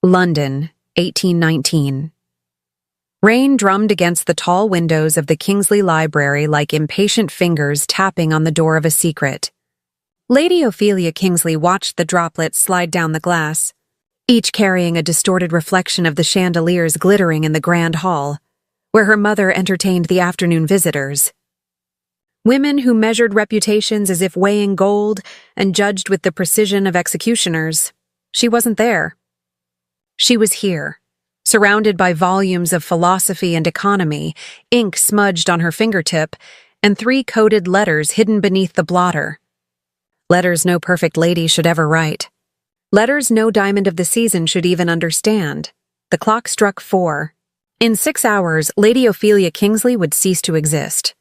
London, 1819. Rain drummed against the tall windows of the Kingsley Library like impatient fingers tapping on the door of a secret. Lady Ophelia Kingsley watched the droplets slide down the glass, each carrying a distorted reflection of the chandeliers glittering in the grand hall, where her mother entertained the afternoon visitors. Women who measured reputations as if weighing gold and judged with the precision of executioners. She wasn't there. She was here, surrounded by volumes of philosophy and economy, ink smudged on her fingertip, and 3 coded letters hidden beneath the blotter. Letters no perfect lady should ever write. Letters no diamond of the season should even understand. The clock struck 4. In 6 hours, Lady Ophelia Kingsley would cease to exist.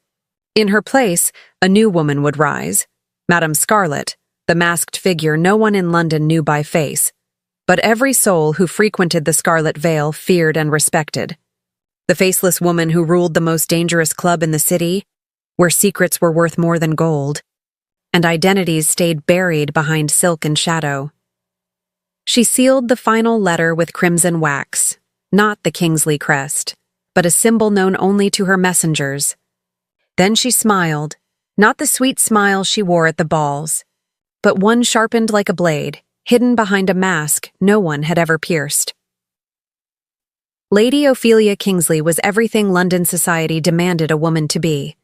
In her place, a new woman would rise, Madame Scarlet, the masked figure no one in London knew by face, but every soul who frequented the Scarlet Veil feared and respected. The faceless woman who ruled the most dangerous club in the city, where secrets were worth more than gold, and identities stayed buried behind silk and shadow. She sealed the final letter with crimson wax, not the Kingsley crest, but a symbol known only to her messengers. Then she smiled, not the sweet smile she wore at the balls, but one sharpened like a blade, hidden behind a mask no one had ever pierced. Lady Ophelia Kingsley was everything London society demanded a woman to be.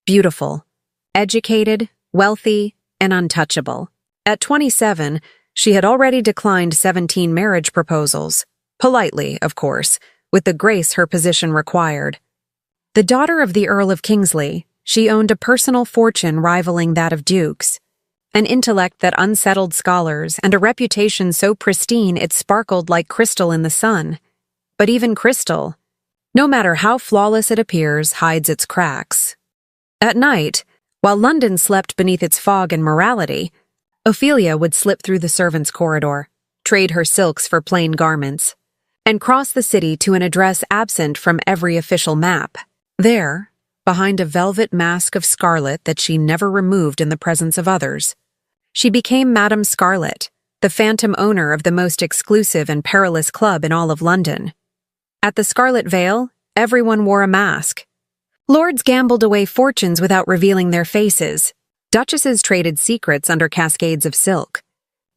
Beautiful, educated, wealthy, and untouchable. At 27, she had already declined 17 marriage proposals, politely, of course, with the grace her position required. The daughter of the Earl of Kingsley, she owned a personal fortune rivaling that of dukes, an intellect that unsettled scholars, and a reputation so pristine it sparkled like crystal in the sun. But even crystal, no matter how flawless it appears, hides its cracks. At night, while London slept beneath its fog and morality, Ophelia would slip through the servants' corridor, trade her silks for plain garments, and cross the city to an address absent from every official map. There, behind a velvet mask of scarlet that she never removed in the presence of others, she became Madame Scarlet, the phantom owner of the most exclusive and perilous club in all of London. At the Scarlet Veil, everyone wore a mask. Lords gambled away fortunes without revealing their faces. Duchesses traded secrets under cascades of silk.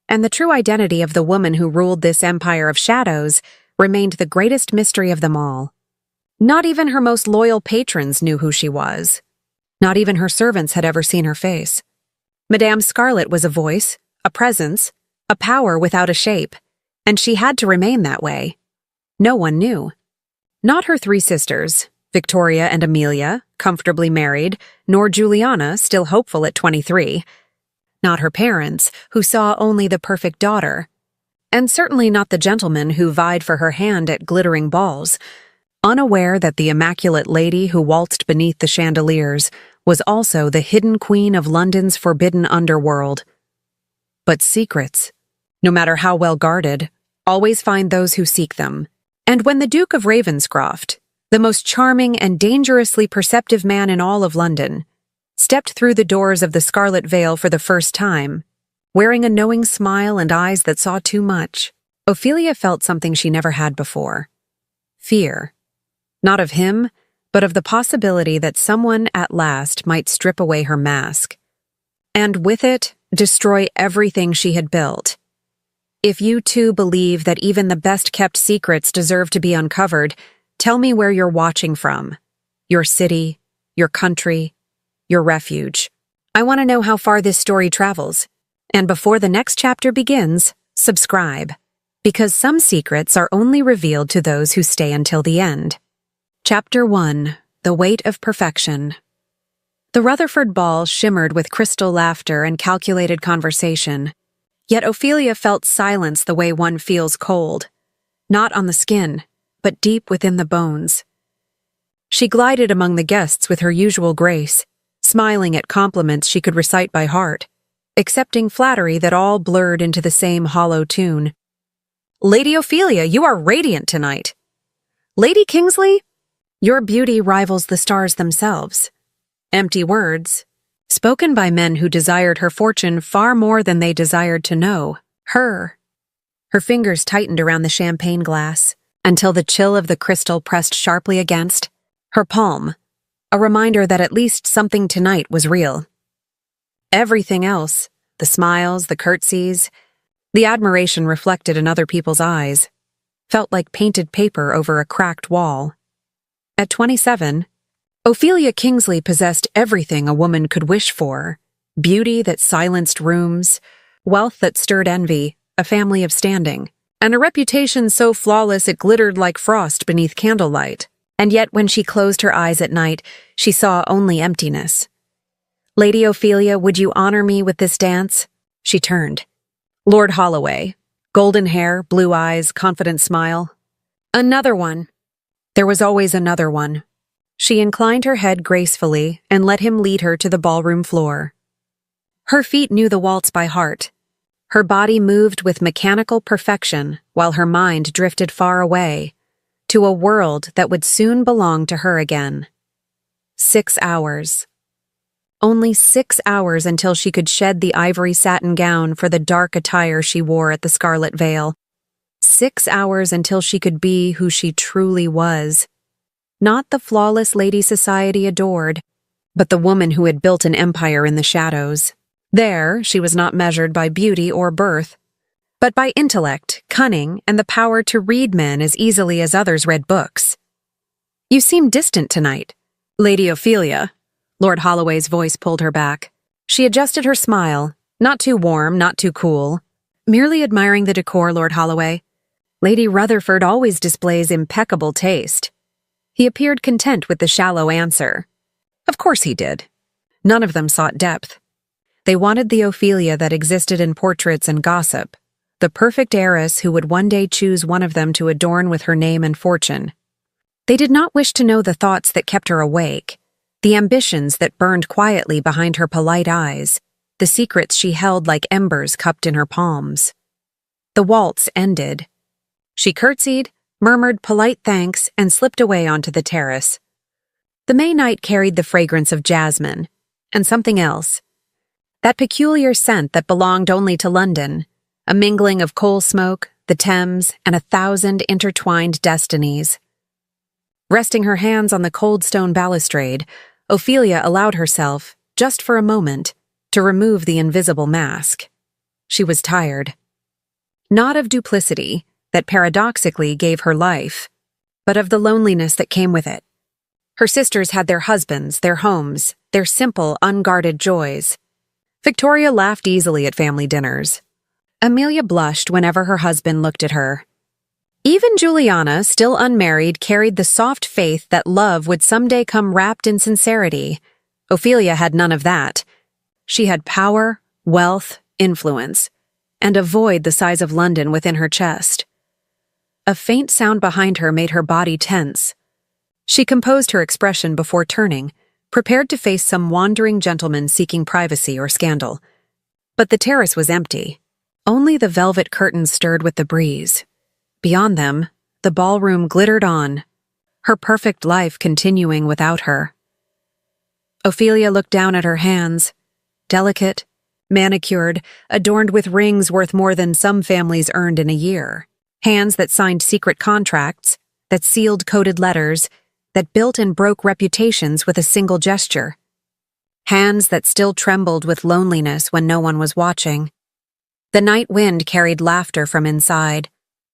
And the true identity of the woman who ruled this empire of shadows remained the greatest mystery of them all. Not even her most loyal patrons knew who she was. Not even her servants had ever seen her face. Madame Scarlet was a voice, a presence, a power without a shape, and she had to remain that way. No one knew. Not her 3 sisters, Victoria and Amelia, comfortably married, nor Juliana, still hopeful at 23. Not her parents, who saw only the perfect daughter. And certainly not the gentleman who vied for her hand at glittering balls, unaware that the immaculate lady who waltzed beneath the chandeliers was also the hidden queen of London's forbidden underworld. But secrets, no matter how well guarded, always find those who seek them. And when the Duke of Ravenscroft, the most charming and dangerously perceptive man in all of London, stepped through the doors of the Scarlet Veil for the first time, wearing a knowing smile and eyes that saw too much, Ophelia felt something she never had before. Fear. Not of him, but of the possibility that someone at last might strip away her mask, and with it, destroy everything she had built. If you too believe that even the best-kept secrets deserve to be uncovered, tell me where you're watching from. Your city, your country, your refuge. I want to know how far this story travels. And before the next chapter begins, subscribe, because some secrets are only revealed to those who stay until the end. Chapter 1. The Weight of Perfection. The Rutherford ball shimmered with crystal laughter and calculated conversation, yet Ophelia felt silence the way one feels cold, not on the skin, but deep within the bones. She glided among the guests with her usual grace, smiling at compliments she could recite by heart, accepting flattery that all blurred into the same hollow tune. "Lady Ophelia, you are radiant tonight." "Lady Kingsley, your beauty rivals the stars themselves." Empty words, spoken by men who desired her fortune far more than they desired to know her. Her fingers tightened around the champagne glass until the chill of the crystal pressed sharply against her palm, a reminder that at least something tonight was real. Everything else, the smiles, the curtsies, the admiration reflected in other people's eyes, felt like painted paper over a cracked wall. At 27, Ophelia Kingsley possessed everything a woman could wish for: beauty that silenced rooms, wealth that stirred envy, a family of standing, and a reputation so flawless it glittered like frost beneath candlelight. And yet when she closed her eyes at night, she saw only emptiness. "Lady Ophelia, would you honor me with this dance?" She turned. Lord Holloway, golden hair, blue eyes, confident smile. "Another one." There was always another one. She inclined her head gracefully and let him lead her to the ballroom floor. Her feet knew the waltz by heart. Her body moved with mechanical perfection while her mind drifted far away, to a world that would soon belong to her again. 6 hours. Only 6 hours until she could shed the ivory satin gown for the dark attire she wore at the Scarlet Veil. 6 hours until she could be who she truly was. Not the flawless lady society adored, but the woman who had built an empire in the shadows. There, she was not measured by beauty or birth, but by intellect, cunning, and the power to read men as easily as others read books. "You seem distant tonight, Lady Ophelia." Lord Holloway's voice pulled her back. She adjusted her smile, not too warm, not too cool. "Merely admiring the decor, Lord Holloway. Lady Rutherford always displays impeccable taste." He appeared content with the shallow answer. Of course he did. None of them sought depth. They wanted the Ophelia that existed in portraits and gossip, the perfect heiress who would one day choose one of them to adorn with her name and fortune. They did not wish to know the thoughts that kept her awake, the ambitions that burned quietly behind her polite eyes, the secrets she held like embers cupped in her palms. The waltz ended. She curtsied, murmured polite thanks, and slipped away onto the terrace. The May night carried the fragrance of jasmine, and something else. That peculiar scent that belonged only to London, a mingling of coal smoke, the Thames, and 1,000 intertwined destinies. Resting her hands on the cold stone balustrade, Ophelia allowed herself, just for a moment, to remove the invisible mask. She was tired. Not of duplicity, that paradoxically gave her life, but of the loneliness that came with it. Her sisters had their husbands, their homes, their simple, unguarded joys. Victoria laughed easily at family dinners. Amelia blushed whenever her husband looked at her. Even Juliana, still unmarried, carried the soft faith that love would someday come wrapped in sincerity. Ophelia had none of that. She had power, wealth, influence, and a void the size of London within her chest. A faint sound behind her made her body tense. She composed her expression before turning, prepared to face some wandering gentleman seeking privacy or scandal. But the terrace was empty. Only the velvet curtains stirred with the breeze. Beyond them, the ballroom glittered on, her perfect life continuing without her. Ophelia looked down at her hands, delicate, manicured, adorned with rings worth more than some families earned in a year. Hands that signed secret contracts, that sealed coded letters, that built and broke reputations with a single gesture. Hands that still trembled with loneliness when no one was watching. The night wind carried laughter from inside,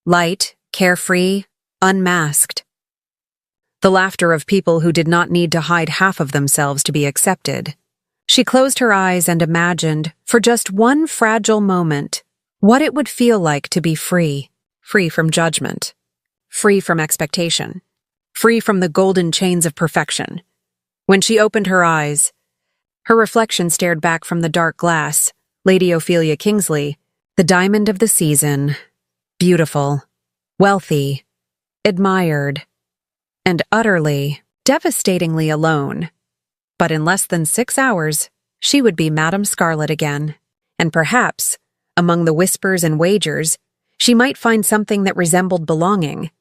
light, carefree, unmasked. The laughter of people who did not need to hide half of themselves to be accepted. She closed her eyes and imagined, for just one fragile moment, what it would feel like to be free, free from judgment, free from expectation, free from the golden chains of perfection. When she opened her eyes, her reflection stared back from the dark glass, Lady Ophelia Kingsley, the diamond of the season, beautiful, wealthy, admired, and utterly, devastatingly alone. But in less than 6 hours, she would be Madame Scarlet again, and perhaps, among the whispers and wagers, she might find something that resembled belonging.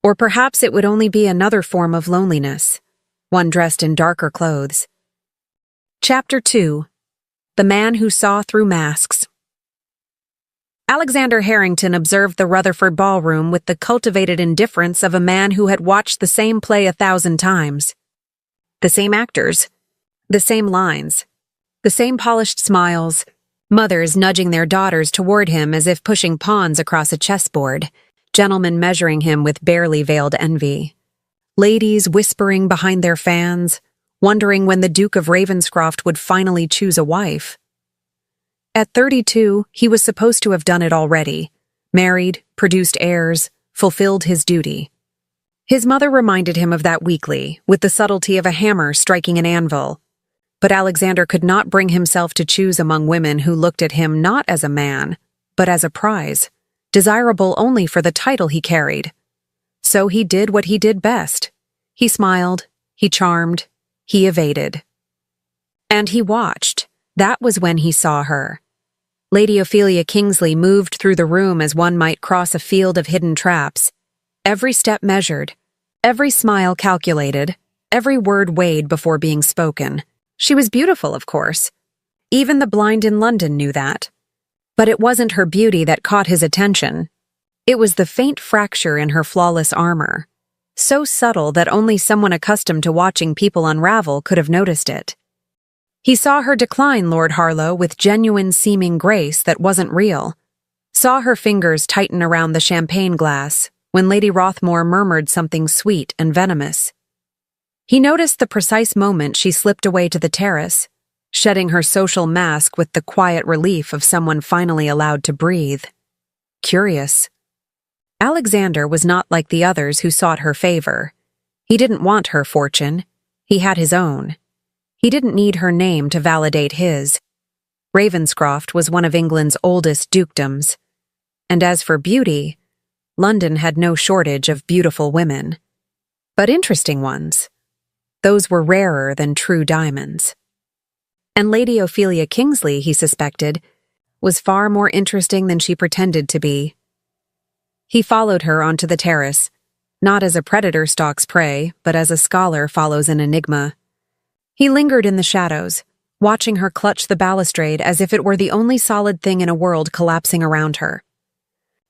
Or perhaps it would only be another form of loneliness, one dressed in darker clothes. Chapter 2. The Man Who Saw Through Masks. Alexander Harrington observed the Rutherford ballroom with the cultivated indifference of a man who had watched the same play 1,000 times. The same actors, the same lines, the same polished smiles, mothers nudging their daughters toward him as if pushing pawns across a chessboard, gentlemen measuring him with barely veiled envy, ladies whispering behind their fans, wondering when the Duke of Ravenscroft would finally choose a wife. At 32, he was supposed to have done it already, married, produced heirs, fulfilled his duty. His mother reminded him of that weekly, with the subtlety of a hammer striking an anvil. But Alexander could not bring himself to choose among women who looked at him not as a man, but as a prize, desirable only for the title he carried. So he did what he did best. He smiled, he charmed, he evaded. And he watched. That was when he saw her. Lady Ophelia Kingsley moved through the room as one might cross a field of hidden traps. Every step measured, every smile calculated, every word weighed before being spoken. She was beautiful, of course. Even the blind in London knew that. But it wasn't her beauty that caught his attention. It was the faint fracture in her flawless armor, so subtle that only someone accustomed to watching people unravel could have noticed it. He saw her decline Lord Harlow with genuine seeming grace that wasn't real, saw her fingers tighten around the champagne glass when Lady Rothmore murmured something sweet and venomous. He noticed the precise moment she slipped away to the terrace, shedding her social mask with the quiet relief of someone finally allowed to breathe. Curious. Alexander was not like the others who sought her favor. He didn't want her fortune. He had his own. He didn't need her name to validate his. Ravenscroft was one of England's oldest dukedoms. And as for beauty, London had no shortage of beautiful women. But interesting ones. Those were rarer than true diamonds. And Lady Ophelia Kingsley, he suspected, was far more interesting than she pretended to be. He followed her onto the terrace, not as a predator stalks prey, but as a scholar follows an enigma. He lingered in the shadows, watching her clutch the balustrade as if it were the only solid thing in a world collapsing around her.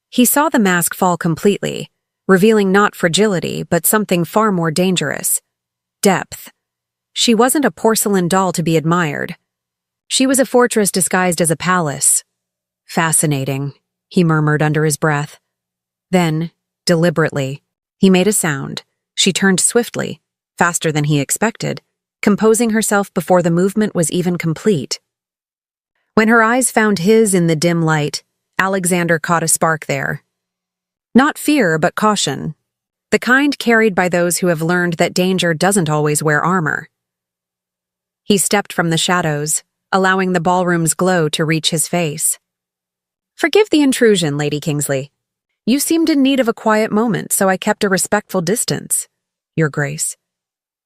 He saw the mask fall completely, revealing not fragility, but something far more dangerous. Depth. She wasn't a porcelain doll to be admired. She was a fortress disguised as a palace. Fascinating, he murmured under his breath. Then, deliberately, he made a sound. She turned swiftly, faster than he expected, composing herself before the movement was even complete. When her eyes found his in the dim light, Alexander caught a spark there. Not fear, but caution. The kind carried by those who have learned that danger doesn't always wear armor. He stepped from the shadows, allowing the ballroom's glow to reach his face. "Forgive the intrusion, Lady Kingsley. You seemed in need of a quiet moment, so I kept a respectful distance, Your Grace."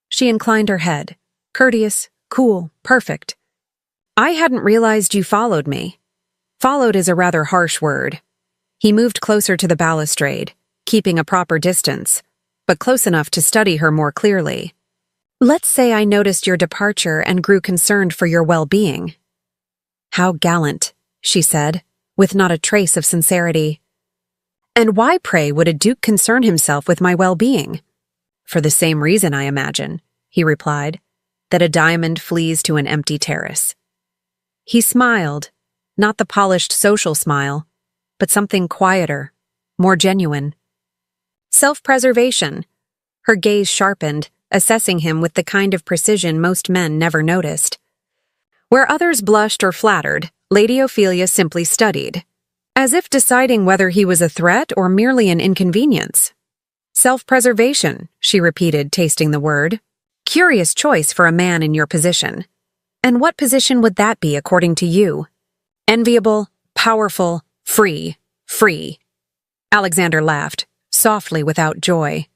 She inclined her head. Courteous, cool, perfect. "I hadn't realized you followed me." Followed is a rather harsh word. He moved closer to the balustrade, keeping a proper distance, but close enough to study her more clearly. "Let's say I noticed your departure and grew concerned for your well-being." "How gallant," she said, with not a trace of sincerity. "And why, pray, would a duke concern himself with my well-being?" "For the same reason, I imagine," he replied, "that a diamond flees to an empty terrace." He smiled, not the polished social smile, but something quieter, more genuine. Self-preservation. Her gaze sharpened, assessing him with the kind of precision most men never noticed. Where others blushed or flattered, Lady Ophelia simply studied, as if deciding whether he was a threat or merely an inconvenience. "Self-preservation," she repeated, tasting the word. "Curious choice for a man in your position. And what position would that be according to you? Enviable, powerful, free, free." Alexander laughed, softly without joy.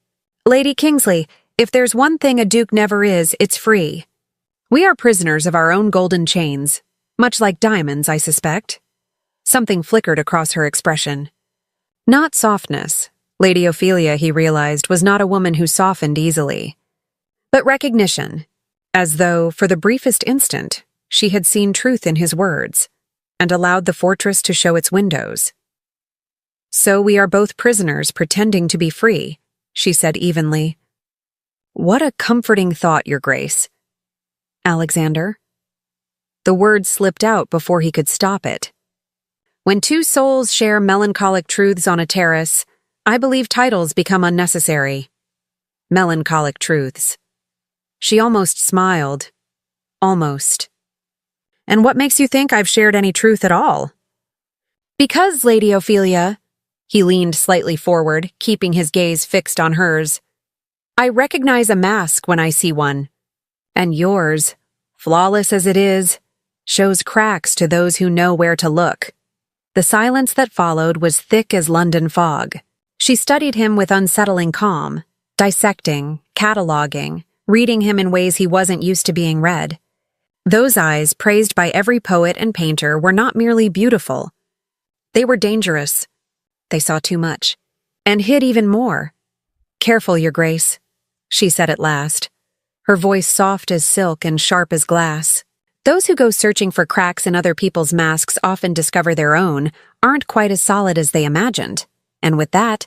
"Lady Kingsley, if there's one thing a duke never is, it's free. We are prisoners of our own golden chains, much like diamonds, I suspect." Something flickered across her expression. Not softness. Lady Ophelia, he realized, was not a woman who softened easily. But recognition, as though, for the briefest instant, she had seen truth in his words, and allowed the fortress to show its windows, "So we are both prisoners pretending to be free," she said evenly. "What a comforting thought, Your Grace." "Alexander?" The word slipped out before he could stop it. "When two souls share melancholic truths on a terrace, I believe titles become unnecessary." Melancholic truths. She almost smiled. Almost. "And what makes you think I've shared any truth at all?" "Because, Lady Ophelia," he leaned slightly forward, keeping his gaze fixed on hers, "I recognize a mask when I see one. And yours, flawless as it is, shows cracks to those who know where to look." The silence that followed was thick as London fog. She studied him with unsettling calm, dissecting, cataloging, reading him in ways he wasn't used to being read. Those eyes, praised by every poet and painter, were not merely beautiful. They were dangerous. They saw too much, and hid even more. "Careful, Your Grace," she said at last, her voice soft as silk and sharp as glass. "Those who go searching for cracks in other people's masks often discover their own aren't quite as solid as they imagined." And with that,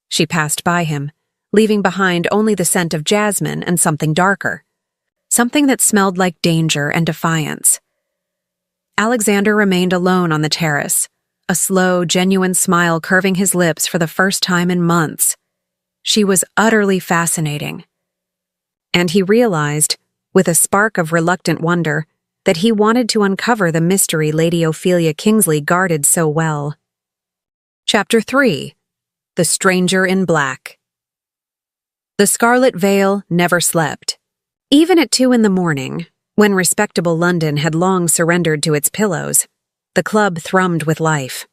she passed by him, leaving behind only the scent of jasmine and something darker. Something that smelled like danger and defiance. Alexander remained alone on the terrace, a slow, genuine smile curving his lips for the first time in months. She was utterly fascinating. And he realized, with a spark of reluctant wonder, that he wanted to uncover the mystery Lady Ophelia Kingsley guarded so well. Chapter 3. The Stranger in Black. The Scarlet Veil never slept. Even at 2 a.m, when respectable London had long surrendered to its pillows, the club thrummed with life.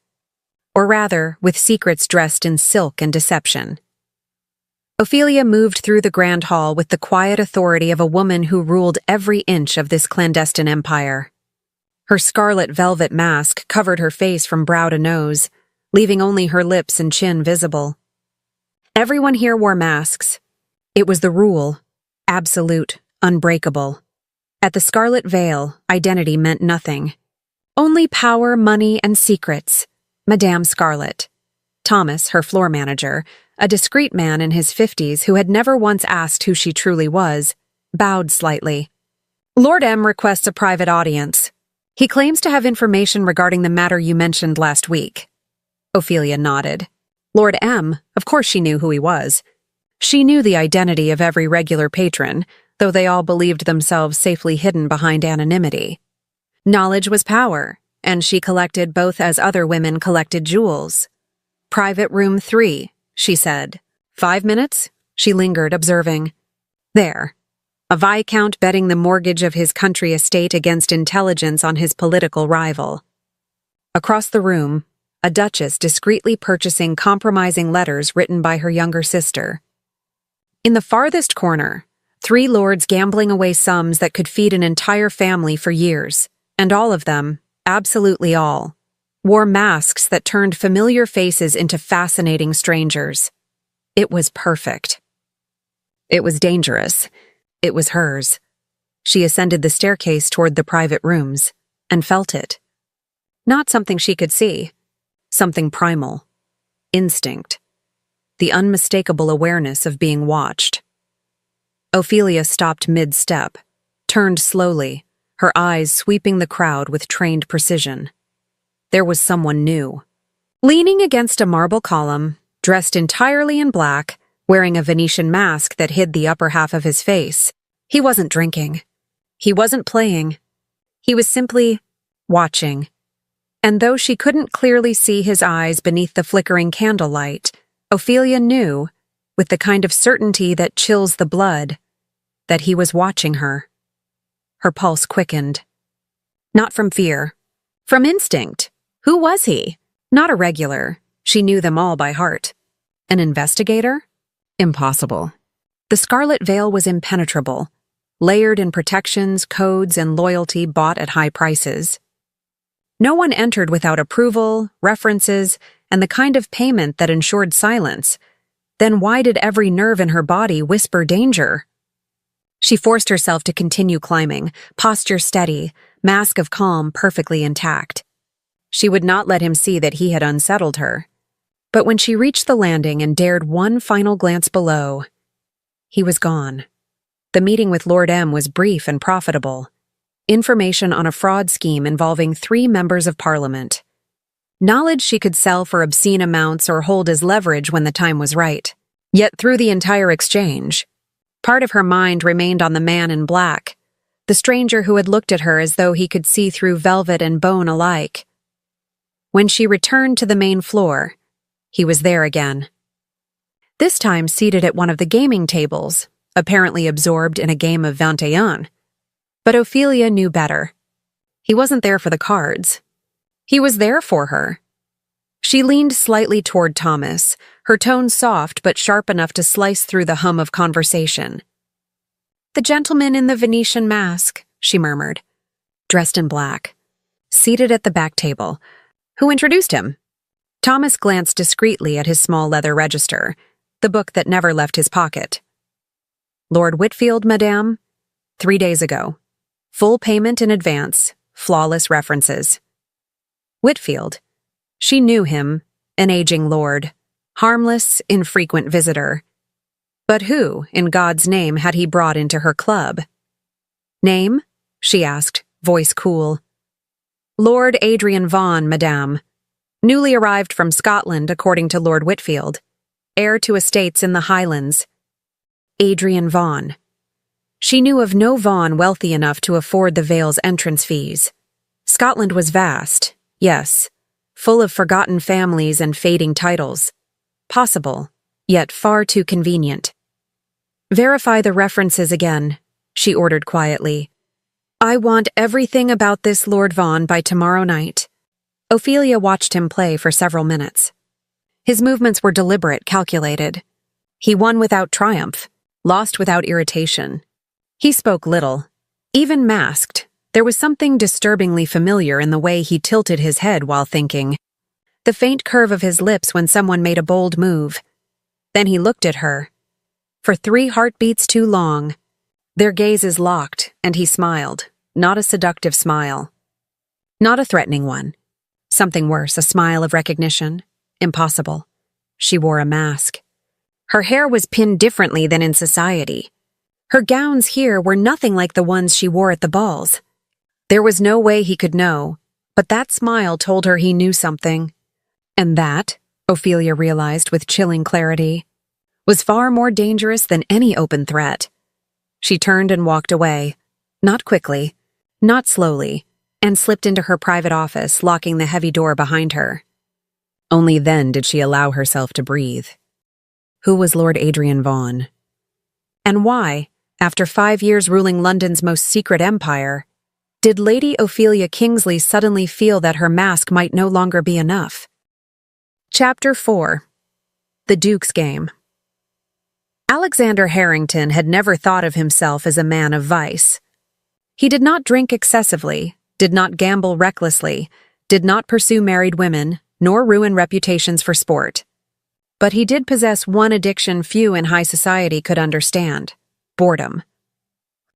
Or rather, with secrets dressed in silk and deception. Ophelia moved through the grand hall with the quiet authority of a woman who ruled every inch of this clandestine empire. Her scarlet velvet mask covered her face from brow to nose, leaving only her lips and chin visible. Everyone here wore masks. It was the rule, absolute, unbreakable. At the Scarlet Veil, identity meant nothing. Only power, money, and secrets. Madame Scarlet. Thomas, her floor manager, a discreet man in his 50s who had never once asked who she truly was, bowed slightly. "Lord M requests a private audience. He claims to have information regarding the matter you mentioned last week." Ophelia nodded. Lord M, of course she knew who he was. She knew the identity of every regular patron, though they all believed themselves safely hidden behind anonymity. Knowledge was power, and she collected both as other women collected jewels. "Private room 3, she said. 5 minutes? She lingered, observing. There. A viscount betting the mortgage of his country estate against intelligence on his political rival. Across the room, a duchess discreetly purchasing compromising letters written by her younger sister. In the farthest corner, 3 lords gambling away sums that could feed an entire family for years, and all of them, absolutely all, wore masks that turned familiar faces into fascinating strangers. It was perfect. It was dangerous. It was hers. She ascended the staircase toward the private rooms, and felt it. Not something she could see. Something primal. Instinct. The unmistakable awareness of being watched. Ophelia stopped mid-step, turned slowly, her eyes sweeping the crowd with trained precision. There was someone new. Leaning against a marble column, dressed entirely in black, wearing a Venetian mask that hid the upper half of his face. He wasn't drinking. He wasn't playing. He was simply watching. And though she couldn't clearly see his eyes beneath the flickering candlelight, Ophelia knew, with the kind of certainty that chills the blood, that he was watching her. Her pulse quickened. Not from fear. From instinct. Who was he? Not a regular. She knew them all by heart. An investigator? Impossible. The Scarlet Veil was impenetrable, layered in protections, codes, and loyalty bought at high prices. No one entered without approval, references, and the kind of payment that ensured silence. Then why did every nerve in her body whisper danger? She forced herself to continue climbing, posture steady, mask of calm perfectly intact. She would not let him see that he had unsettled her. But when she reached the landing and dared one final glance below, he was gone. The meeting with Lord M was brief and profitable. Information on a fraud scheme involving 3 members of Parliament. Knowledge she could sell for obscene amounts or hold as leverage when the time was right. Yet through the entire exchange, part of her mind remained on the man in black, the stranger who had looked at her as though he could see through velvet and bone alike. When she returned to the main floor, he was there again. This time seated at one of the gaming tables, apparently absorbed in a game of 21. But Ophelia knew better. He wasn't there for the cards. He was there for her. She leaned slightly toward Thomas, her tone soft but sharp enough to slice through the hum of conversation. "The gentleman in the Venetian mask," she murmured, dressed in black, seated at the back table. "Who introduced him?" Thomas glanced discreetly at his small leather register, the book that never left his pocket. "Lord Whitfield, madame. 3 days ago. Full payment in advance, flawless references." Whitfield. She knew him, an aging lord, harmless, infrequent visitor. But who, in God's name, had he brought into her club? "Name?" she asked, voice cool. "Lord Adrian Vaughan, madame. Newly arrived from Scotland, according to Lord Whitfield. Heir to estates in the Highlands." Adrian Vaughan. She knew of no Vaughan wealthy enough to afford the Vale's entrance fees. Scotland was vast, yes, full of forgotten families and fading titles. Possible, yet far too convenient. "Verify the references again," she ordered quietly. "I want everything about this Lord Vaughan by tomorrow night." Ophelia watched him play for several minutes. His movements were deliberate, calculated. He won without triumph, lost without irritation. He spoke little. Even masked, there was something disturbingly familiar in the way he tilted his head while thinking. The faint curve of his lips when someone made a bold move. Then he looked at her. For 3 heartbeats too long. Their gazes locked, and he smiled, not a seductive smile. Not a threatening one. Something worse, a smile of recognition. Impossible. She wore a mask. Her hair was pinned differently than in society. Her gowns here were nothing like the ones she wore at the balls. There was no way he could know, but that smile told her he knew something. And that, Ophelia realized with chilling clarity, was far more dangerous than any open threat. She turned and walked away, not quickly, not slowly, and slipped into her private office, locking the heavy door behind her. Only then did she allow herself to breathe. Who was Lord Adrian Vaughan? And why, after 5 years ruling London's most secret empire, did Lady Ophelia Kingsley suddenly feel that her mask might no longer be enough? Chapter 4. The Duke's Game. Alexander Harrington had never thought of himself as a man of vice. He did not drink excessively, did not gamble recklessly, did not pursue married women, nor ruin reputations for sport. But he did possess one addiction few in high society could understand: boredom.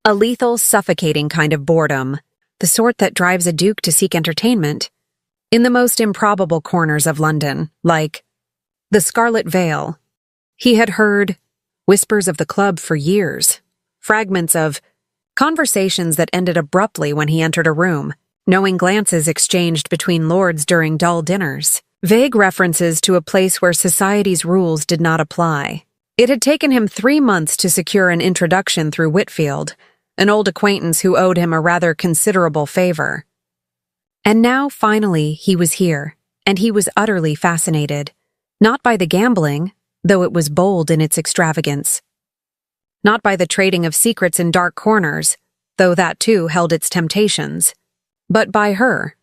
A lethal, suffocating kind of boredom, the sort that drives a duke to seek entertainment in the most improbable corners of London, like the Scarlet Vale. He had heard whispers of the club for years, fragments of conversations that ended abruptly when he entered a room, knowing glances exchanged between lords during dull dinners, vague references to a place where society's rules did not apply. It had taken him 3 months to secure an introduction through Whitfield, an old acquaintance who owed him a rather considerable favor. And now, finally, he was here, and he was utterly fascinated, not by the gambling, though it was bold in its extravagance, not by the trading of secrets in dark corners, though that too held its temptations, but by her,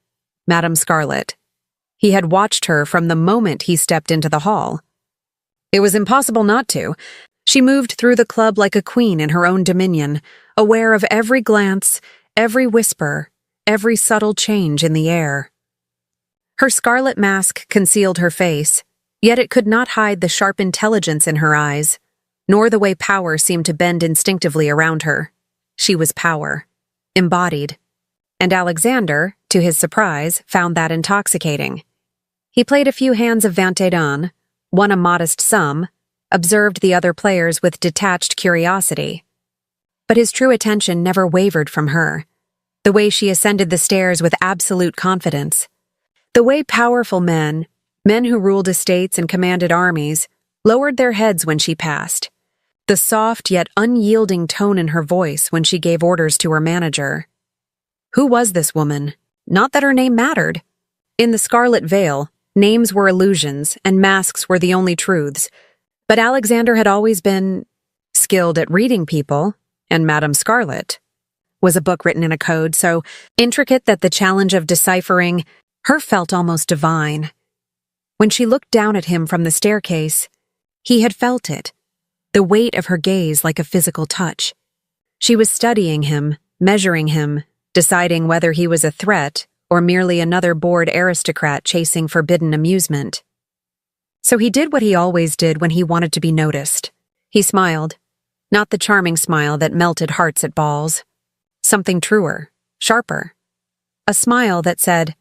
Madame Scarlet. He had watched her from the moment he stepped into the hall. It was impossible not to. She moved through the club like a queen in her own dominion, aware of every glance, every whisper, every subtle change in the air. Her scarlet mask concealed her face, yet it could not hide the sharp intelligence in her eyes, nor the way power seemed to bend instinctively around her. She was power, embodied, and Alexander, to his surprise, found that intoxicating. He played a few hands of 21, won a modest sum, observed the other players with detached curiosity. But his true attention never wavered from her. The way she ascended the stairs with absolute confidence. The way powerful men who ruled estates and commanded armies, lowered their heads when she passed. The soft yet unyielding tone in her voice when she gave orders to her manager. Who was this woman? Not that her name mattered. In the Scarlet Veil, names were illusions and masks were the only truths. But Alexander had always been skilled at reading people, and Madame Scarlet was a book written in a code so intricate that the challenge of deciphering her felt almost divine. When she looked down at him from the staircase, he had felt it, the weight of her gaze like a physical touch. She was studying him, measuring him, deciding whether he was a threat or merely another bored aristocrat chasing forbidden amusement. So he did what he always did when he wanted to be noticed. He smiled, not the charming smile that melted hearts at balls. Something truer, sharper. A smile that said,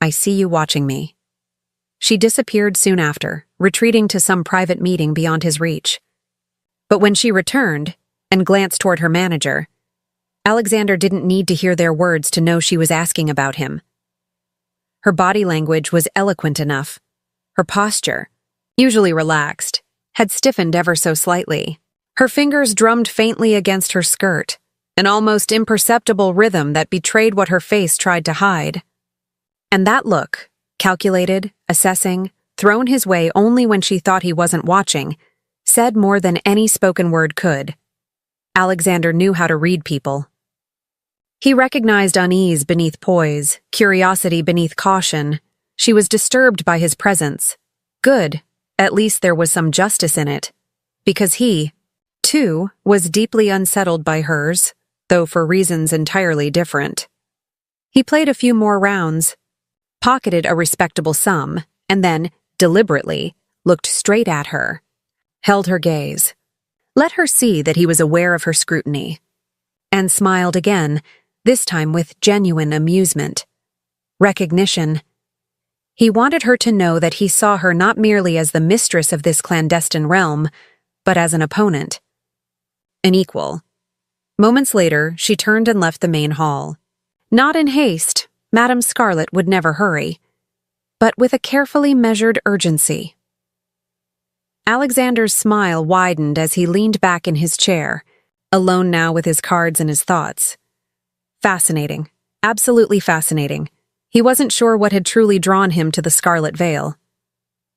"I see you watching me." She disappeared soon after, retreating to some private meeting beyond his reach. But when she returned and glanced toward her manager, Alexander didn't need to hear their words to know she was asking about him. Her body language was eloquent enough. Her posture, usually relaxed, had stiffened ever so slightly. Her fingers drummed faintly against her skirt, an almost imperceptible rhythm that betrayed what her face tried to hide. And that look, calculated, assessing, thrown his way only when she thought he wasn't watching, said more than any spoken word could. Alexander knew how to read people. He recognized unease beneath poise, curiosity beneath caution. She was disturbed by his presence. Good, at least there was some justice in it. Because he, too, was deeply unsettled by hers, though for reasons entirely different. He played a few more rounds, pocketed a respectable sum, and then, deliberately, looked straight at her, held her gaze, let her see that he was aware of her scrutiny, and smiled again, this time with genuine amusement. Recognition. He wanted her to know that he saw her not merely as the mistress of this clandestine realm, but as an opponent. An equal. Moments later, she turned and left the main hall. Not in haste. Madame Scarlet would never hurry, but with a carefully measured urgency. Alexander's smile widened as he leaned back in his chair, alone now with his cards and his thoughts. Fascinating. Absolutely fascinating. He wasn't sure what had truly drawn him to the Scarlet Veil.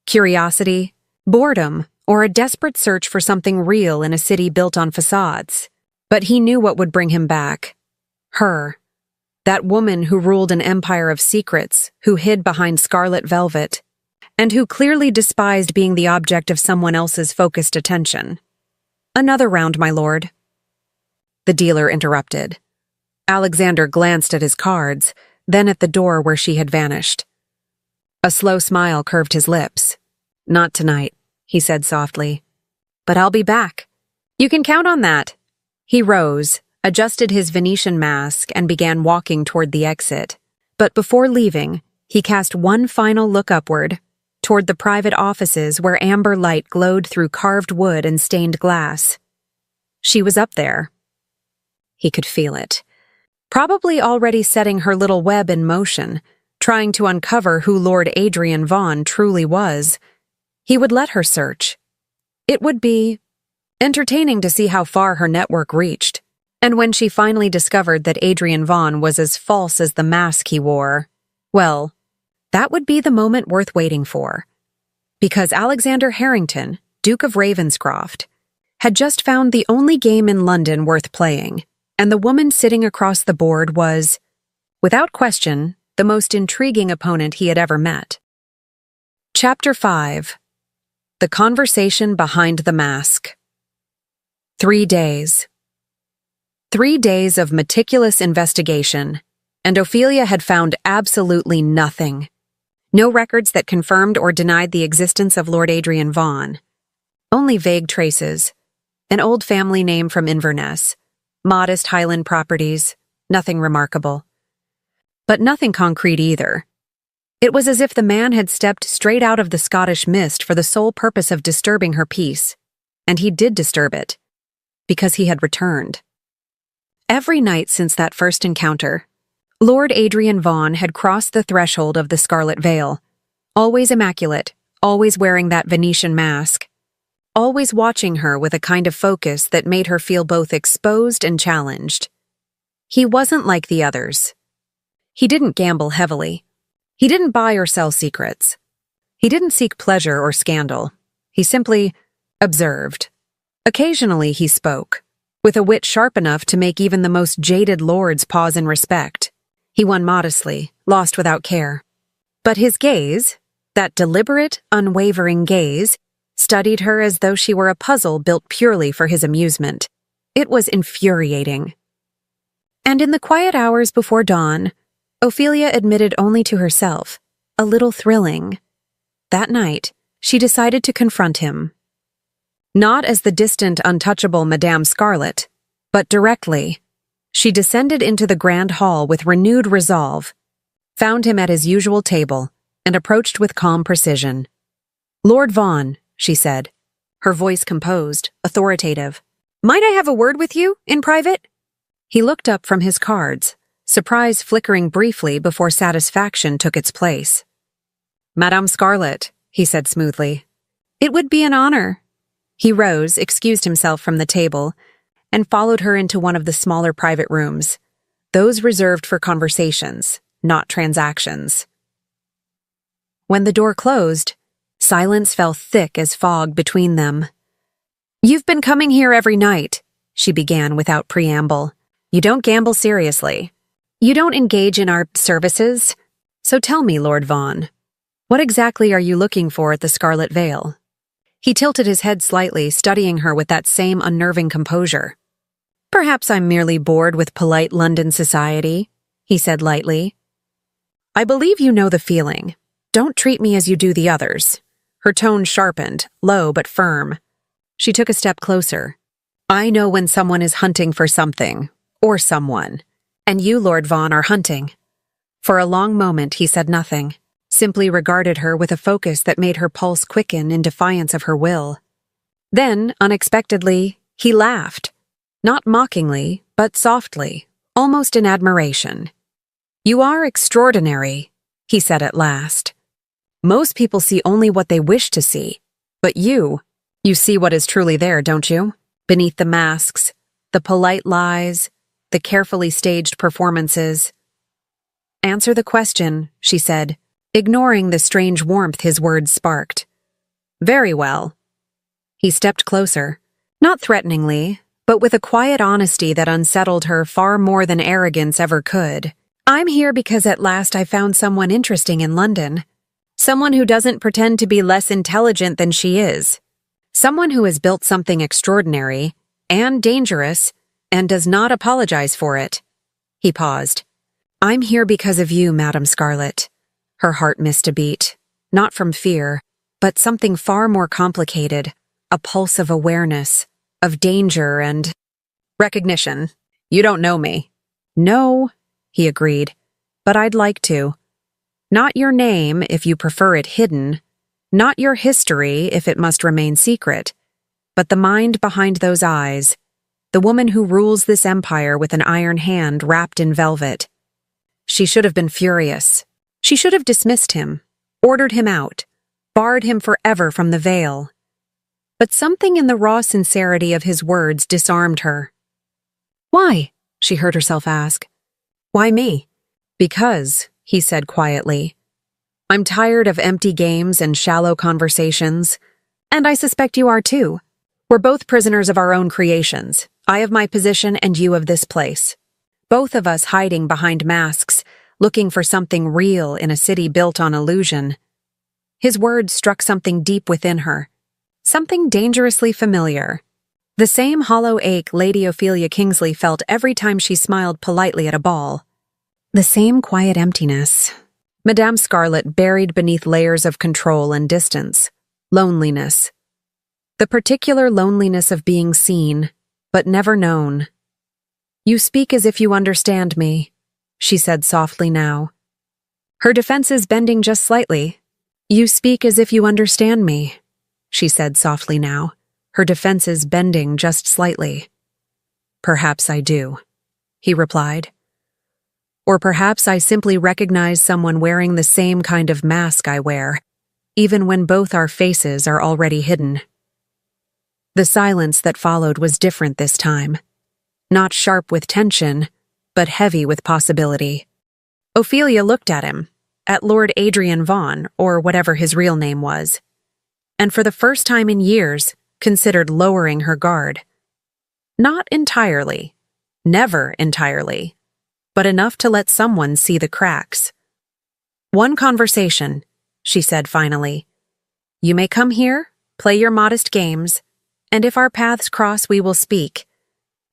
Curiosity, boredom, or a desperate search for something real in a city built on facades. But he knew what would bring him back. Her. That woman who ruled an empire of secrets, who hid behind scarlet velvet, and who clearly despised being the object of someone else's focused attention. Another round, my lord. The dealer interrupted. Alexander glanced at his cards, then at the door where she had vanished. A slow smile curved his lips. Not tonight, he said softly. But I'll be back. You can count on that. He rose, adjusted his Venetian mask, and began walking toward the exit. But before leaving, he cast one final look upward, toward the private offices where amber light glowed through carved wood and stained glass. She was up there. He could feel it. Probably already setting her little web in motion, trying to uncover who Lord Adrian Vaughan truly was. He would let her search. It would be entertaining to see how far her network reached. And when she finally discovered that Adrian Vaughan was as false as the mask he wore, well, that would be the moment worth waiting for. Because Alexander Harrington, Duke of Ravenscroft, had just found the only game in London worth playing, and the woman sitting across the board was, without question, the most intriguing opponent he had ever met. Chapter 5. The Conversation Behind the Mask. 3 days. 3 days of meticulous investigation, and Ophelia had found absolutely nothing. No records that confirmed or denied the existence of Lord Adrian Vaughan. Only vague traces. An old family name from Inverness. Modest Highland properties. Nothing remarkable. But nothing concrete either. It was as if the man had stepped straight out of the Scottish mist for the sole purpose of disturbing her peace. And he did disturb it, because he had returned. Every night since that first encounter, Lord Adrian Vaughan had crossed the threshold of the Scarlet Veil, always immaculate, always wearing that Venetian mask, always watching her with a kind of focus that made her feel both exposed and challenged. He wasn't like the others. He didn't gamble heavily. He didn't buy or sell secrets. He didn't seek pleasure or scandal. He simply observed. Occasionally he spoke, with a wit sharp enough to make even the most jaded lords pause in respect. He won modestly, lost without care. But his gaze, that deliberate, unwavering gaze, studied her as though she were a puzzle built purely for his amusement. It was infuriating. And in the quiet hours before dawn, Ophelia admitted only to herself, a little thrilling. That night, she decided to confront him. Not as the distant, untouchable Madame Scarlet, but directly. She descended into the grand hall with renewed resolve, found him at his usual table, and approached with calm precision. "Lord Vaughan," she said, her voice composed, authoritative. "Might I have a word with you, in private?" He looked up from his cards, surprise flickering briefly before satisfaction took its place. "Madame Scarlet," he said smoothly. "It would be an honor." He rose, excused himself from the table, and followed her into one of the smaller private rooms, those reserved for conversations, not transactions. When the door closed, silence fell thick as fog between them. "You've been coming here every night," she began without preamble. "You don't gamble seriously. You don't engage in our services. So tell me, Lord Vaughan, what exactly are you looking for at the Scarlet Veil?" He tilted his head slightly, studying her with that same unnerving composure. "Perhaps I'm merely bored with polite London society," he said lightly. "I believe you know the feeling. Don't treat me as you do the others." Her tone sharpened, low but firm. She took a step closer. "I know when someone is hunting for something, or someone. And you, Lord Vaughan, are hunting." For a long moment he said nothing, simply regarded her with a focus that made her pulse quicken in defiance of her will. Then, unexpectedly, he laughed. Not mockingly, but softly, almost in admiration. "You are extraordinary," he said at last. "Most people see only what they wish to see. But you see what is truly there, don't you? Beneath the masks, the polite lies, the carefully staged performances." "Answer the question," she said, ignoring the strange warmth his words sparked. "Very well." He stepped closer, not threateningly, but with a quiet honesty that unsettled her far more than arrogance ever could. "I'm here because at last I found someone interesting in London. Someone who doesn't pretend to be less intelligent than she is. Someone who has built something extraordinary and dangerous and does not apologize for it." He paused. "I'm here because of you, Madame Scarlet." Her heart missed a beat, not from fear, but something far more complicated, a pulse of awareness, of danger and recognition. "You don't know me." "No," he agreed, "but I'd like to. Not your name, if you prefer it hidden, not your history, if it must remain secret, but the mind behind those eyes, the woman who rules this empire with an iron hand wrapped in velvet." She should have been furious. She should have dismissed him, ordered him out, barred him forever from the veil. But something in the raw sincerity of his words disarmed her. "Why?" she heard herself ask. "Why me?" "Because," he said quietly, "I'm tired of empty games and shallow conversations, and I suspect you are too. We're both prisoners of our own creations. I of my position and you of this place. Both of us hiding behind masks, looking for something real in a city built on illusion." His words struck something deep within her, something dangerously familiar. The same hollow ache Lady Ophelia Kingsley felt every time she smiled politely at a ball. The same quiet emptiness. Madame Scarlet buried beneath layers of control and distance. Loneliness. The particular loneliness of being seen, but never known. "You speak as if you understand me," she said softly now. her defenses bending just slightly. "You speak as if you understand me," she said softly now, her defenses bending just slightly. "Perhaps I do," he replied. "Or perhaps I simply recognize someone wearing the same kind of mask I wear, even when both our faces are already hidden." The silence that followed was different this time. Not sharp with tension, but heavy with possibility. Ophelia looked at him, at Lord Adrian Vaughan, or whatever his real name was, and for the first time in years considered lowering her guard. Not entirely, never entirely, but enough to let someone see the cracks. "One conversation," she said finally. "You may come here, play your modest games, and if our paths cross we will speak.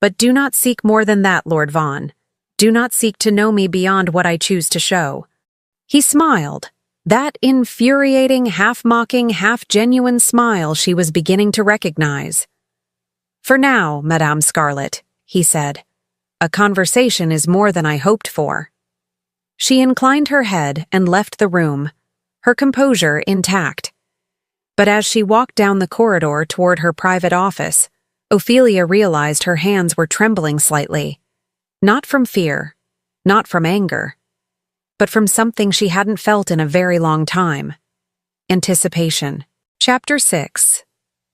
But do not seek more than that, Lord Vaughan. Do not seek to know me beyond what I choose to show." He smiled, that infuriating, half-mocking, half-genuine smile she was beginning to recognize. "For now, Madame Scarlet," he said, "a conversation is more than I hoped for." She inclined her head and left the room, her composure intact. But as she walked down the corridor toward her private office, Ophelia realized her hands were trembling slightly. Not from fear, not from anger, but from something she hadn't felt in a very long time. Anticipation. Chapter 6.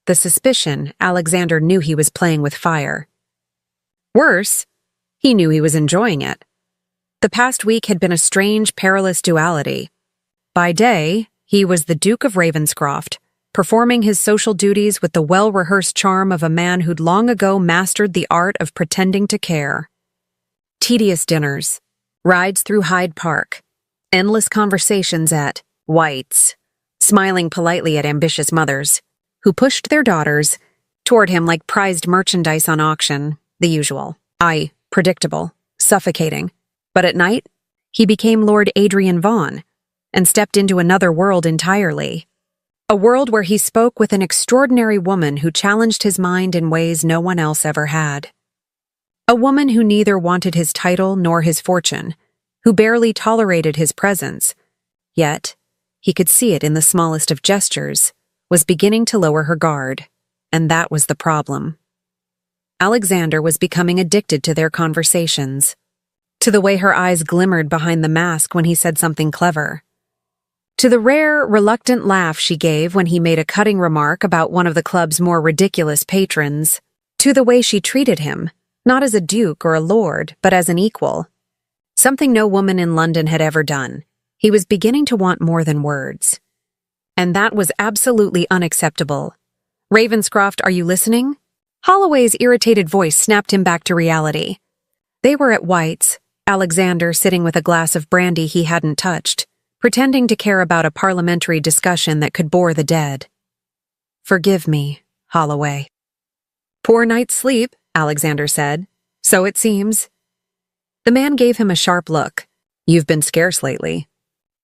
The suspicion Alexander knew he was playing with fire. Worse, he knew he was enjoying it. The past week had been a strange, perilous duality. By day, he was the Duke of Ravenscroft, performing his social duties with the well-rehearsed charm of a man who'd long ago mastered the art of pretending to care. Tedious dinners, rides through Hyde Park, endless conversations at White's, smiling politely at ambitious mothers, who pushed their daughters toward him like prized merchandise on auction, the usual. Predictable, suffocating. But at night, he became Lord Adrian Vaughan, and stepped into another world entirely. A world where he spoke with an extraordinary woman who challenged his mind in ways no one else ever had. A woman who neither wanted his title nor his fortune, who barely tolerated his presence, yet, he could see it in the smallest of gestures, was beginning to lower her guard, and that was the problem. Alexander was becoming addicted to their conversations, to the way her eyes glimmered behind the mask when he said something clever, to the rare, reluctant laugh she gave when he made a cutting remark about one of the club's more ridiculous patrons, to the way she treated him, not as a duke or a lord, but as an equal. Something no woman in London had ever done. He was beginning to want more than words. And that was absolutely unacceptable. "Ravenscroft, are you listening?" Holloway's irritated voice snapped him back to reality. They were at White's, Alexander sitting with a glass of brandy he hadn't touched, pretending to care about a parliamentary discussion that could bore the dead. "Forgive me, Holloway." "Poor night's sleep," Alexander said. "So it seems." The man gave him a sharp look. "You've been scarce lately.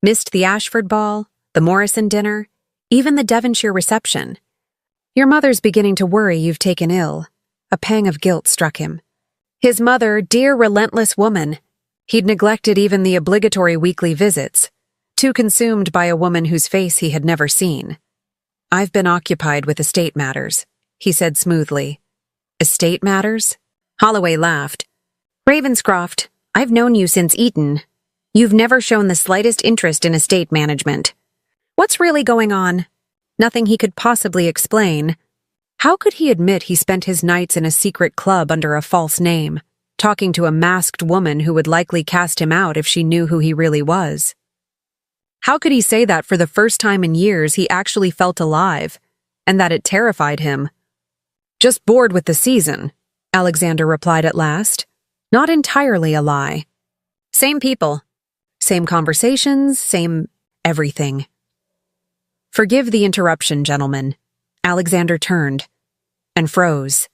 Missed the Ashford ball, the Morrison dinner, even the Devonshire reception. Your mother's beginning to worry you've taken ill." A pang of guilt struck him. His mother, dear relentless woman. He'd neglected even the obligatory weekly visits, too consumed by a woman whose face he had never seen. "I've been occupied with estate matters," he said smoothly. "Estate matters?" Holloway laughed. "Ravenscroft, I've known you since Eton. You've never shown the slightest interest in estate management. What's really going on?" Nothing he could possibly explain. How could he admit he spent his nights in a secret club under a false name, talking to a masked woman who would likely cast him out if she knew who he really was? How could he say that for the first time in years he actually felt alive, and that it terrified him? "Just bored with the season," Alexander replied at last. Not entirely a lie. Same people, same conversations, same everything. "Forgive the interruption, gentlemen." Alexander turned and froze.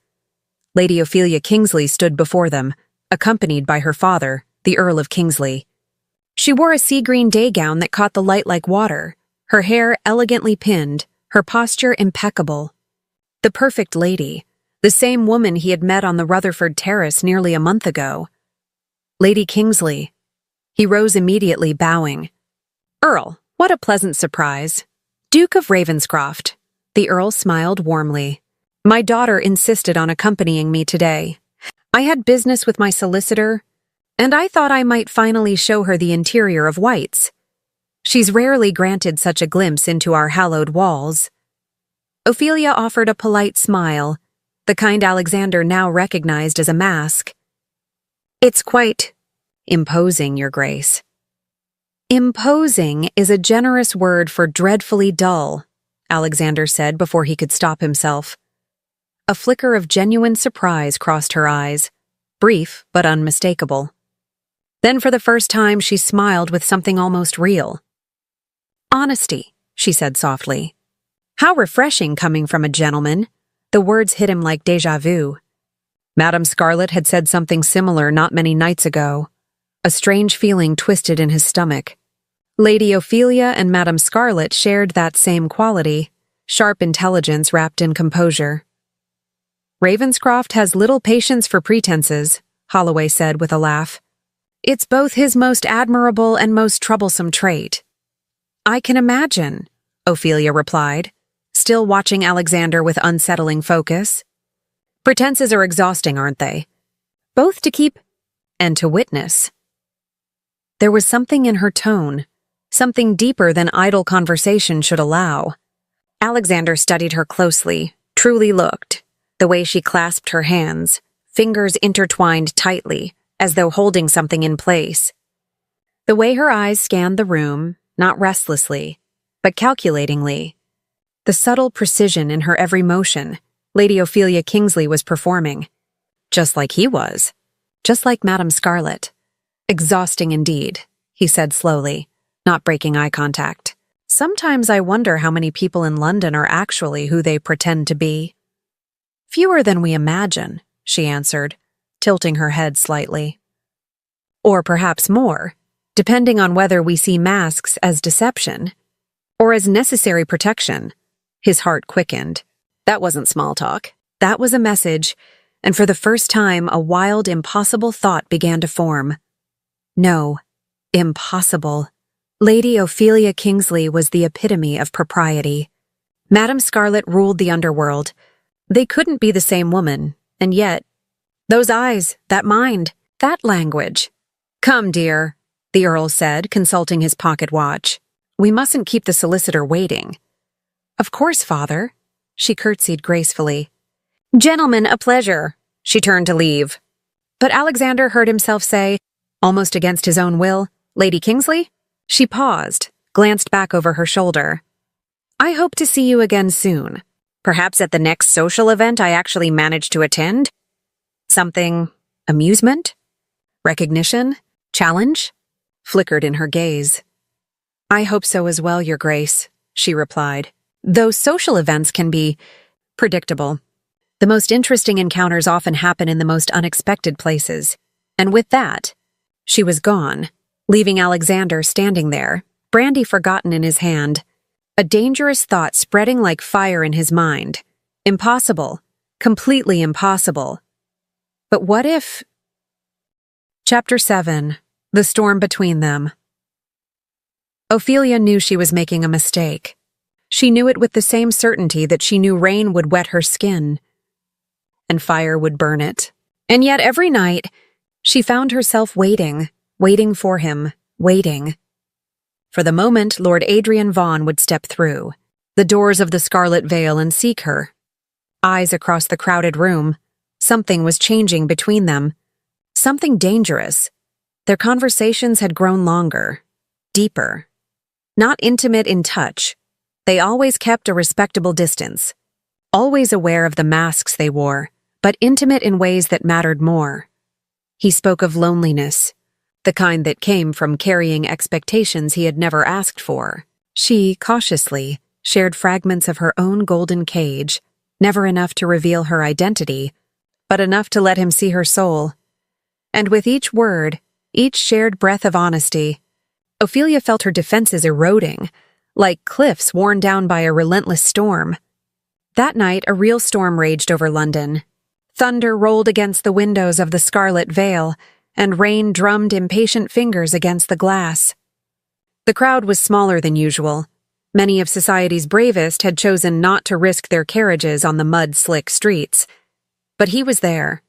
Lady Ophelia Kingsley stood before them, accompanied by her father, the Earl of Kingsley. She wore a sea-green day gown that caught the light like water, her hair elegantly pinned, her posture impeccable. The perfect lady, the same woman he had met on the Rutherford Terrace nearly a month ago. "Lady Kingsley." He rose immediately, bowing. Earl, what a pleasant surprise. Duke of Ravenscroft. The Earl smiled warmly. My daughter insisted on accompanying me today. I had business with my solicitor, and I thought I might finally show her the interior of White's. She's rarely granted such a glimpse into our hallowed walls. Ophelia offered a polite smile, the kind Alexander now recognized as a mask. It's quite imposing, Your Grace. Imposing is a generous word for dreadfully dull, Alexander said before he could stop himself. A flicker of genuine surprise crossed her eyes, brief but unmistakable. Then for the first time she smiled with something almost real. Honesty, she said softly. How refreshing coming from a gentleman. The words hit him like déjà vu. Madame Scarlet had said something similar not many nights ago. A strange feeling twisted in his stomach. Lady Ophelia and Madame Scarlet shared that same quality, sharp intelligence wrapped in composure. Ravenscroft has little patience for pretenses, Holloway said with a laugh. It's both his most admirable and most troublesome trait. I can imagine, Ophelia replied, still watching Alexander with unsettling focus. Pretenses are exhausting, aren't they? Both to keep and to witness. There was something in her tone, something deeper than idle conversation should allow. Alexander studied her closely, truly looked, the way she clasped her hands, fingers intertwined tightly, as though holding something in place. The way her eyes scanned the room, not restlessly, but calculatingly. The subtle precision in her every motion Lady Ophelia Kingsley was performing. Just like he was. Just like Madame Scarlet. Exhausting indeed, he said slowly, not breaking eye contact. Sometimes I wonder how many people in London are actually who they pretend to be. Fewer than we imagine, she answered, tilting her head slightly. Or perhaps more, depending on whether we see masks as deception or as necessary protection. His heart quickened. That wasn't small talk. That was a message, and for the first time a wild, impossible thought began to form. No, impossible. Lady Ophelia Kingsley was the epitome of propriety. Madame Scarlet ruled the underworld. They couldn't be the same woman, and yet, those eyes, that mind, that language. Come, dear, the Earl said, consulting his pocket watch. We mustn't keep the solicitor waiting. Of course, Father, she curtsied gracefully. Gentlemen, a pleasure. She turned to leave. But Alexander heard himself say, almost against his own will, Lady Kingsley? She paused, glanced back over her shoulder. I hope to see you again soon. Perhaps at the next social event I actually managed to attend? Something amusement? Recognition? Challenge? Flickered in her gaze. I hope so as well, Your Grace, she replied. Though social events can be predictable. The most interesting encounters often happen in the most unexpected places. And with that, she was gone, leaving Alexander standing there, brandy forgotten in his hand. A dangerous thought spreading like fire in his mind. Impossible. Completely impossible. But what if... Chapter 7. The Storm Between Them. Ophelia knew she was making a mistake. She knew it with the same certainty that she knew rain would wet her skin, and fire would burn it. And yet every night, she found herself waiting for him, waiting. For the moment Lord Adrian Vaughan would step through the doors of the Scarlet Veil and seek her. Eyes across the crowded room. Something was changing between them. Something dangerous. Their conversations had grown longer, deeper. Not intimate in touch. They always kept a respectable distance. Always aware of the masks they wore, but intimate in ways that mattered more. He spoke of loneliness, the kind that came from carrying expectations he had never asked for. She, cautiously, shared fragments of her own golden cage, never enough to reveal her identity, but enough to let him see her soul. And with each word, each shared breath of honesty, Ophelia felt her defenses eroding, like cliffs worn down by a relentless storm. That night, a real storm raged over London. Thunder rolled against the windows of the Scarlet Veil, and rain drummed impatient fingers against the glass. The crowd was smaller than usual. Many of society's bravest had chosen not to risk their carriages on the mud-slick streets. But he was there.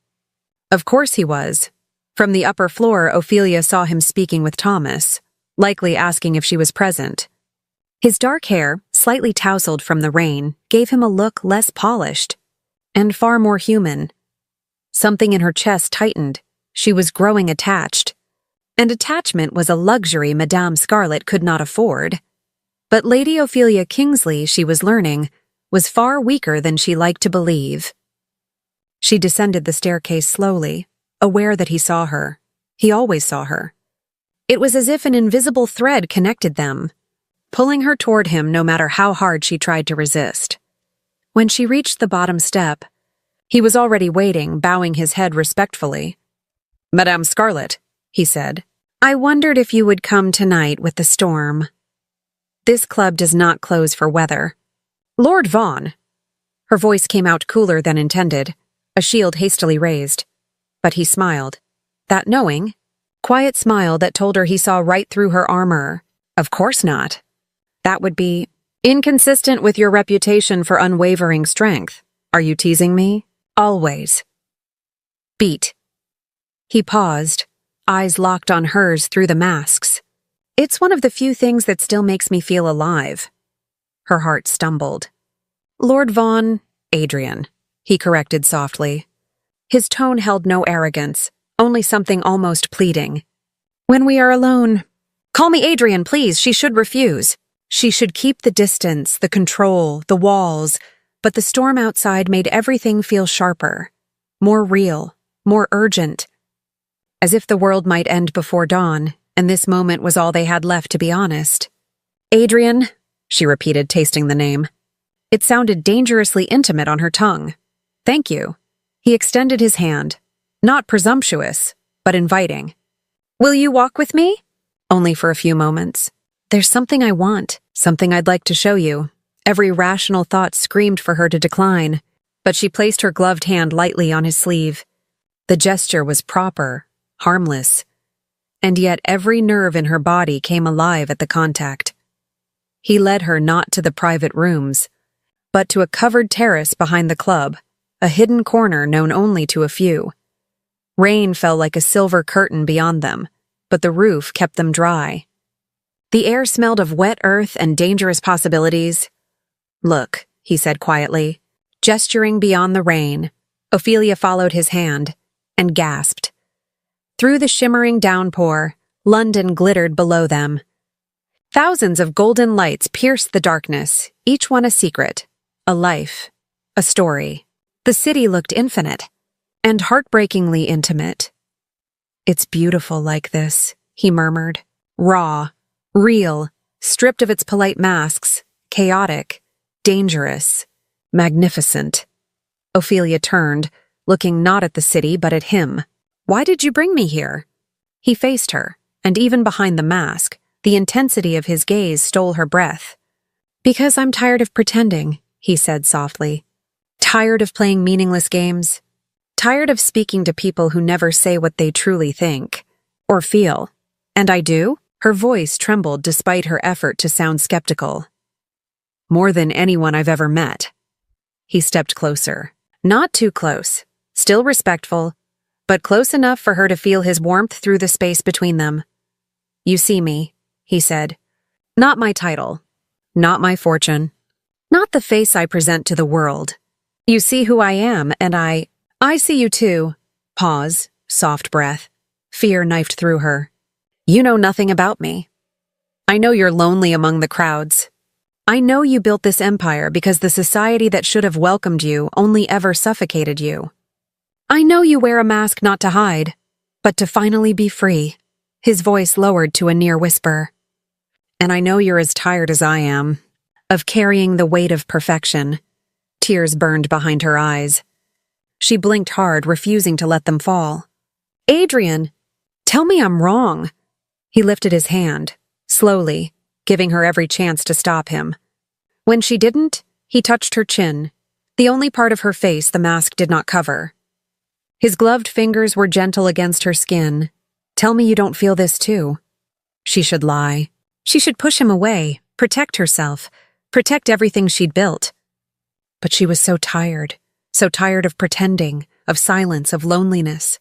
Of course he was. From the upper floor, Ophelia saw him speaking with Thomas, likely asking if she was present. His dark hair, slightly tousled from the rain, gave him a look less polished and far more human. Something in her chest tightened. She was growing attached. And attachment was a luxury Madame Scarlet could not afford. But Lady Ophelia Kingsley, she was learning, was far weaker than she liked to believe. She descended the staircase slowly, aware that he saw her. He always saw her. It was as if an invisible thread connected them, pulling her toward him no matter how hard she tried to resist. When she reached the bottom step, he was already waiting, bowing his head respectfully. "Madame Scarlet," he said, "I wondered if you would come tonight with the storm. This club does not close for weather." "Lord Vaughan." Her voice came out cooler than intended, a shield hastily raised. But he smiled. That knowing, quiet smile that told her he saw right through her armor. "Of course not. That would be inconsistent with your reputation for unwavering strength. Are you teasing me?" "Always." "Beat." He paused, eyes locked on hers through the masks. "It's one of the few things that still makes me feel alive." Her heart stumbled. "Lord Vaughan, Adrian," he corrected softly. His tone held no arrogance, only something almost pleading. "When we are alone, call me Adrian, please." She should refuse. She should keep the distance, the control, the walls, but the storm outside made everything feel sharper, more real, more urgent. As if the world might end before dawn, and this moment was all they had left to be honest. "Adrian," she repeated, tasting the name. It sounded dangerously intimate on her tongue. "Thank you." He extended his hand, not presumptuous, but inviting. "Will you walk with me?" "Only for a few moments. There's something I want, something I'd like to show you." Every rational thought screamed for her to decline, but she placed her gloved hand lightly on his sleeve. The gesture was proper, harmless, and yet every nerve in her body came alive at the contact. He led her not to the private rooms, but to a covered terrace behind the club, a hidden corner known only to a few. Rain fell like a silver curtain beyond them, but the roof kept them dry. The air smelled of wet earth and dangerous possibilities. "Look," he said quietly, gesturing beyond the rain. Ophelia followed his hand and gasped. Through the shimmering downpour, London glittered below them. Thousands of golden lights pierced the darkness, each one a secret, a life, a story. The city looked infinite, and heartbreakingly intimate. "It's beautiful like this," he murmured. "Raw, real, stripped of its polite masks, chaotic, dangerous, magnificent." Ophelia turned, looking not at the city but at him. "Why did you bring me here?" He faced her, and even behind the mask, the intensity of his gaze stole her breath. "Because I'm tired of pretending," he said softly. "Tired of playing meaningless games. Tired of speaking to people who never say what they truly think or feel. And I do?" Her voice trembled despite her effort to sound skeptical. "More than anyone I've ever met." He stepped closer. Not too close, still respectful, but close enough for her to feel his warmth through the space between them. "You see me," he said. "Not my title, not my fortune, not the face I present to the world. You see who I am, and I see you too." Pause, soft breath. Fear knifed through her. "You know nothing about me. I know you're lonely among the crowds. I know you built this empire because the society that should have welcomed you only ever suffocated you. I know you wear a mask not to hide, but to finally be free." His voice lowered to a near whisper. "And I know you're as tired as I am, of carrying the weight of perfection." Tears burned behind her eyes. She blinked hard, refusing to let them fall. "Adrian, tell me I'm wrong." He lifted his hand, slowly, giving her every chance to stop him. When she didn't, he touched her chin, the only part of her face the mask did not cover. His gloved fingers were gentle against her skin. "Tell me you don't feel this too." She should lie. She should push him away, protect herself, protect everything she'd built. But she was so tired of pretending, of silence, of loneliness.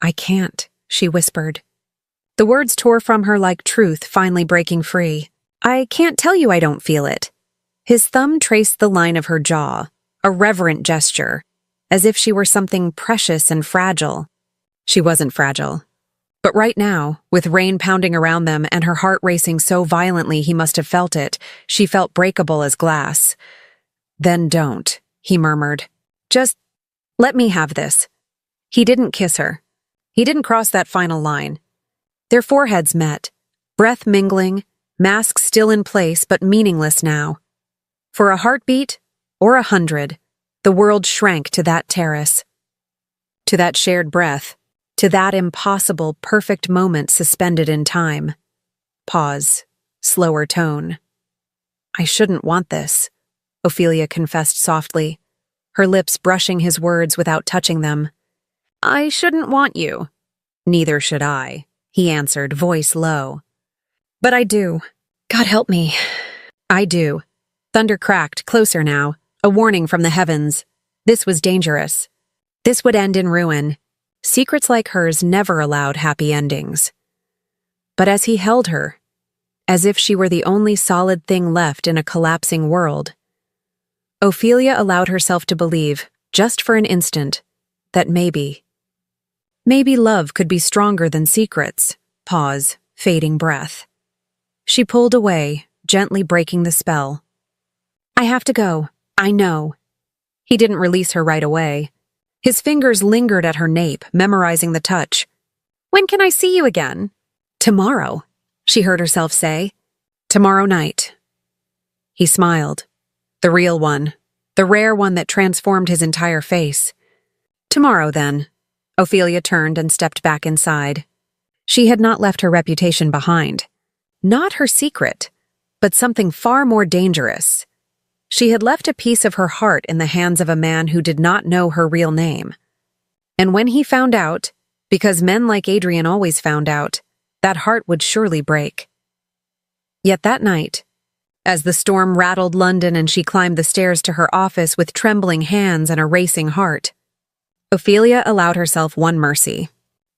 "I can't," she whispered. The words tore from her like truth finally breaking free. "I can't tell you I don't feel it." His thumb traced the line of her jaw, a reverent gesture, as if she were something precious and fragile. She wasn't fragile. But right now, with rain pounding around them and her heart racing so violently he must have felt it, she felt breakable as glass. "Then don't," he murmured. "Just let me have this." He didn't kiss her. He didn't cross that final line. Their foreheads met, breath mingling, mask still in place but meaningless now. For a heartbeat, or 100, the world shrank to that terrace. To that shared breath, to that impossible, perfect moment suspended in time. Pause, slower tone. "I shouldn't want this," Ophelia confessed softly, her lips brushing his words without touching them. "I shouldn't want you." "Neither should I," he answered, voice low. "But I do. God help me. I do." Thunder cracked, closer now, a warning from the heavens. This was dangerous. This would end in ruin. Secrets like hers never allowed happy endings. But as he held her, as if she were the only solid thing left in a collapsing world, Ophelia allowed herself to believe, just for an instant, that maybe love could be stronger than secrets. Pause, fading breath. She pulled away, gently breaking the spell. "I have to go. I know." He didn't release her right away. His fingers lingered at her nape, memorizing the touch. "When can I see you again?" "Tomorrow," she heard herself say. "Tomorrow night." He smiled. The real one. The rare one that transformed his entire face. "Tomorrow, then." Ophelia turned and stepped back inside. She had not left her reputation behind. Not her secret, but something far more dangerous. She had left a piece of her heart in the hands of a man who did not know her real name. And when he found out, because men like Adrian always found out, that heart would surely break. Yet that night, as the storm rattled London and she climbed the stairs to her office with trembling hands and a racing heart, Ophelia allowed herself one mercy.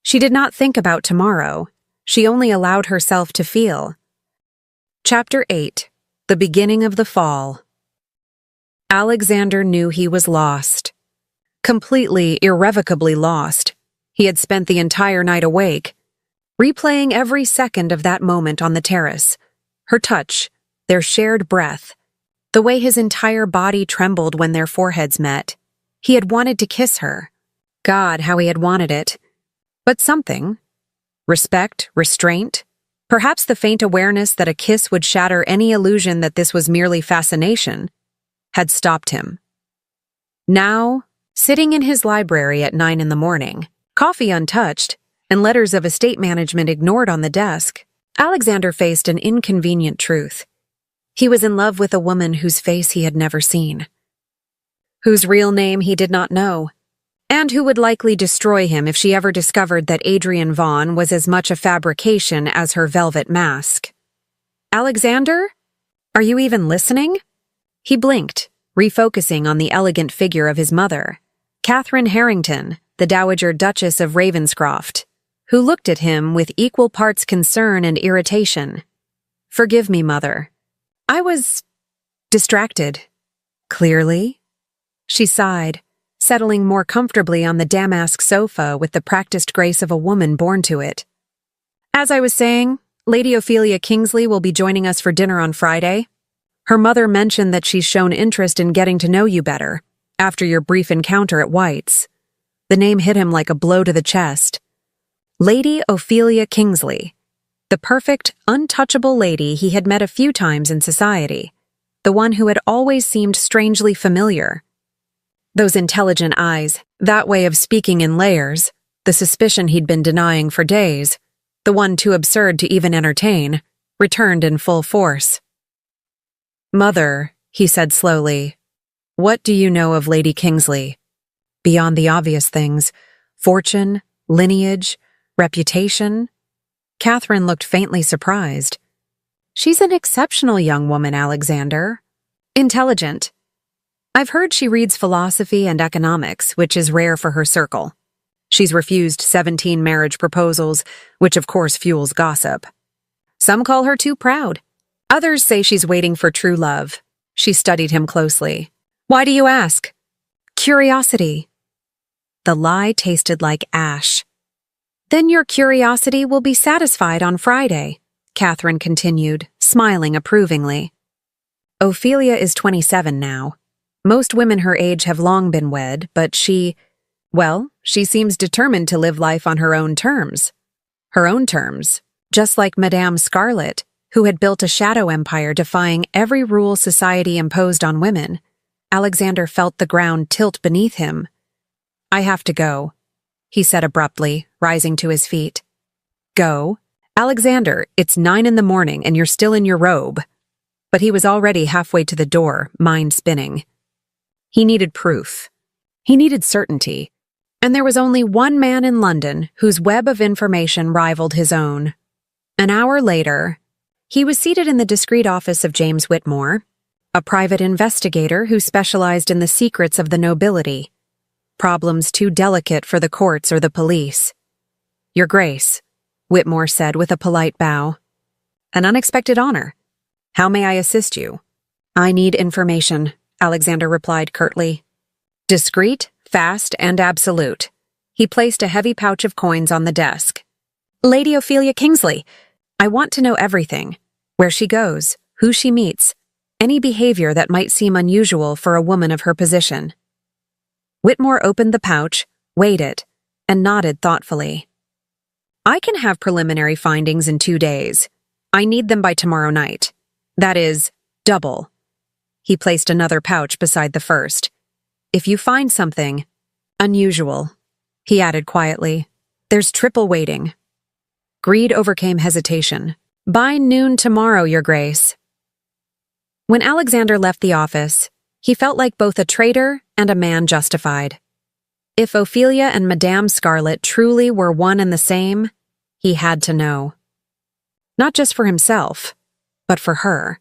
She did not think about tomorrow. She only allowed herself to feel. Chapter 8. The Beginning of the Fall. Alexander knew he was lost. Completely, irrevocably lost. He had spent the entire night awake, replaying every second of that moment on the terrace. Her touch, their shared breath, the way his entire body trembled when their foreheads met. He had wanted to kiss her. God, how he had wanted it. But something, respect, restraint, perhaps the faint awareness that a kiss would shatter any illusion that this was merely fascination, had stopped him. Now, sitting in his library at 9 in the morning, coffee untouched, and letters of estate management ignored on the desk, Alexander faced an inconvenient truth. He was in love with a woman whose face he had never seen, whose real name he did not know, and who would likely destroy him if she ever discovered that Adrian Vaughn was as much a fabrication as her velvet mask. "Alexander? Are you even listening?" He blinked, refocusing on the elegant figure of his mother, Catherine Harrington, the Dowager Duchess of Ravenscroft, who looked at him with equal parts concern and irritation. "Forgive me, Mother. I was distracted." "Clearly?" She sighed, settling more comfortably on the damask sofa with the practiced grace of a woman born to it. "As I was saying, Lady Ophelia Kingsley will be joining us for dinner on Friday. Her mother mentioned that she's shown interest in getting to know you better, after your brief encounter at White's." The name hit him like a blow to the chest. Lady Ophelia Kingsley. The perfect, untouchable lady he had met a few times in society. The one who had always seemed strangely familiar. Those intelligent eyes, that way of speaking in layers, the suspicion he'd been denying for days, the one too absurd to even entertain, returned in full force. "Mother," he said slowly, "what do you know of Lady Kingsley? Beyond the obvious things, fortune, lineage, reputation?" Catherine looked faintly surprised. She's an exceptional young woman, Alexander. Intelligent. I've heard she reads philosophy and economics, which is rare for her circle. She's refused 17 marriage proposals, which of course fuels gossip. Some call her too proud. Others say she's waiting for true love. She studied him closely. Why do you ask? Curiosity. The lie tasted like ash. Then your curiosity will be satisfied on Friday, Catherine continued, smiling approvingly. Ophelia is 27 now. Most women her age have long been wed, but she seems determined to live life on her own terms. Her own terms, just like Madame Scarlet, who had built a shadow empire defying every rule society imposed on women. Alexander felt the ground tilt beneath him. I have to go, he said abruptly, rising to his feet. Go? Alexander, it's 9 a.m. and you're still in your robe. But he was already halfway to the door, mind spinning. He needed proof. He needed certainty. And there was only one man in London whose web of information rivaled his own. An hour later, he was seated in the discreet office of James Whitmore, a private investigator who specialized in the secrets of the nobility, problems too delicate for the courts or the police. Your Grace, Whitmore said with a polite bow. An unexpected honor. How may I assist you? I need information, Alexander replied curtly. Discreet, fast, and absolute. He placed a heavy pouch of coins on the desk. Lady Ophelia Kingsley, I want to know everything. Where she goes, who she meets, any behavior that might seem unusual for a woman of her position. Whitmore opened the pouch, weighed it, and nodded thoughtfully. I can have preliminary findings in 2 days. I need them by tomorrow night. That is, double. He placed another pouch beside the first. If you find something unusual, he added quietly, there's triple waiting. Greed overcame hesitation. By noon tomorrow, Your Grace. When Alexander left the office, he felt like both a traitor and a man justified. If Ophelia and Madame Scarlet truly were one and the same, he had to know. Not just for himself, but for her.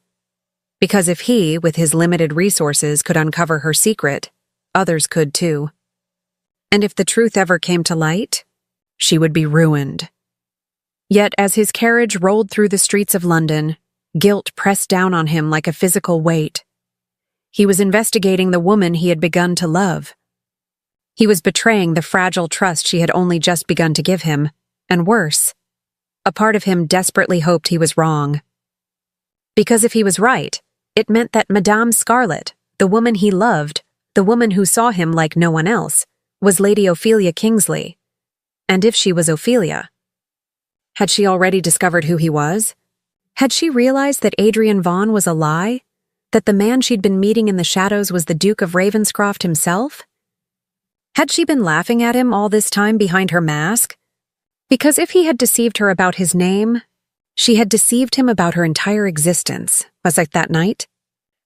Because if he, with his limited resources, could uncover her secret, others could too. And if the truth ever came to light, she would be ruined. Yet as his carriage rolled through the streets of London, guilt pressed down on him like a physical weight. He was investigating the woman he had begun to love. He was betraying the fragile trust she had only just begun to give him, and worse, a part of him desperately hoped he was wrong. Because if he was right, it meant that Madame Scarlet, the woman he loved, the woman who saw him like no one else, was Lady Ophelia Kingsley. And if she was Ophelia, had she already discovered who he was? Had she realized that Adrian Vaughan was a lie? That the man she'd been meeting in the shadows was the Duke of Ravenscroft himself? Had she been laughing at him all this time behind her mask? Because if he had deceived her about his name, she had deceived him about her entire existence, was it that night?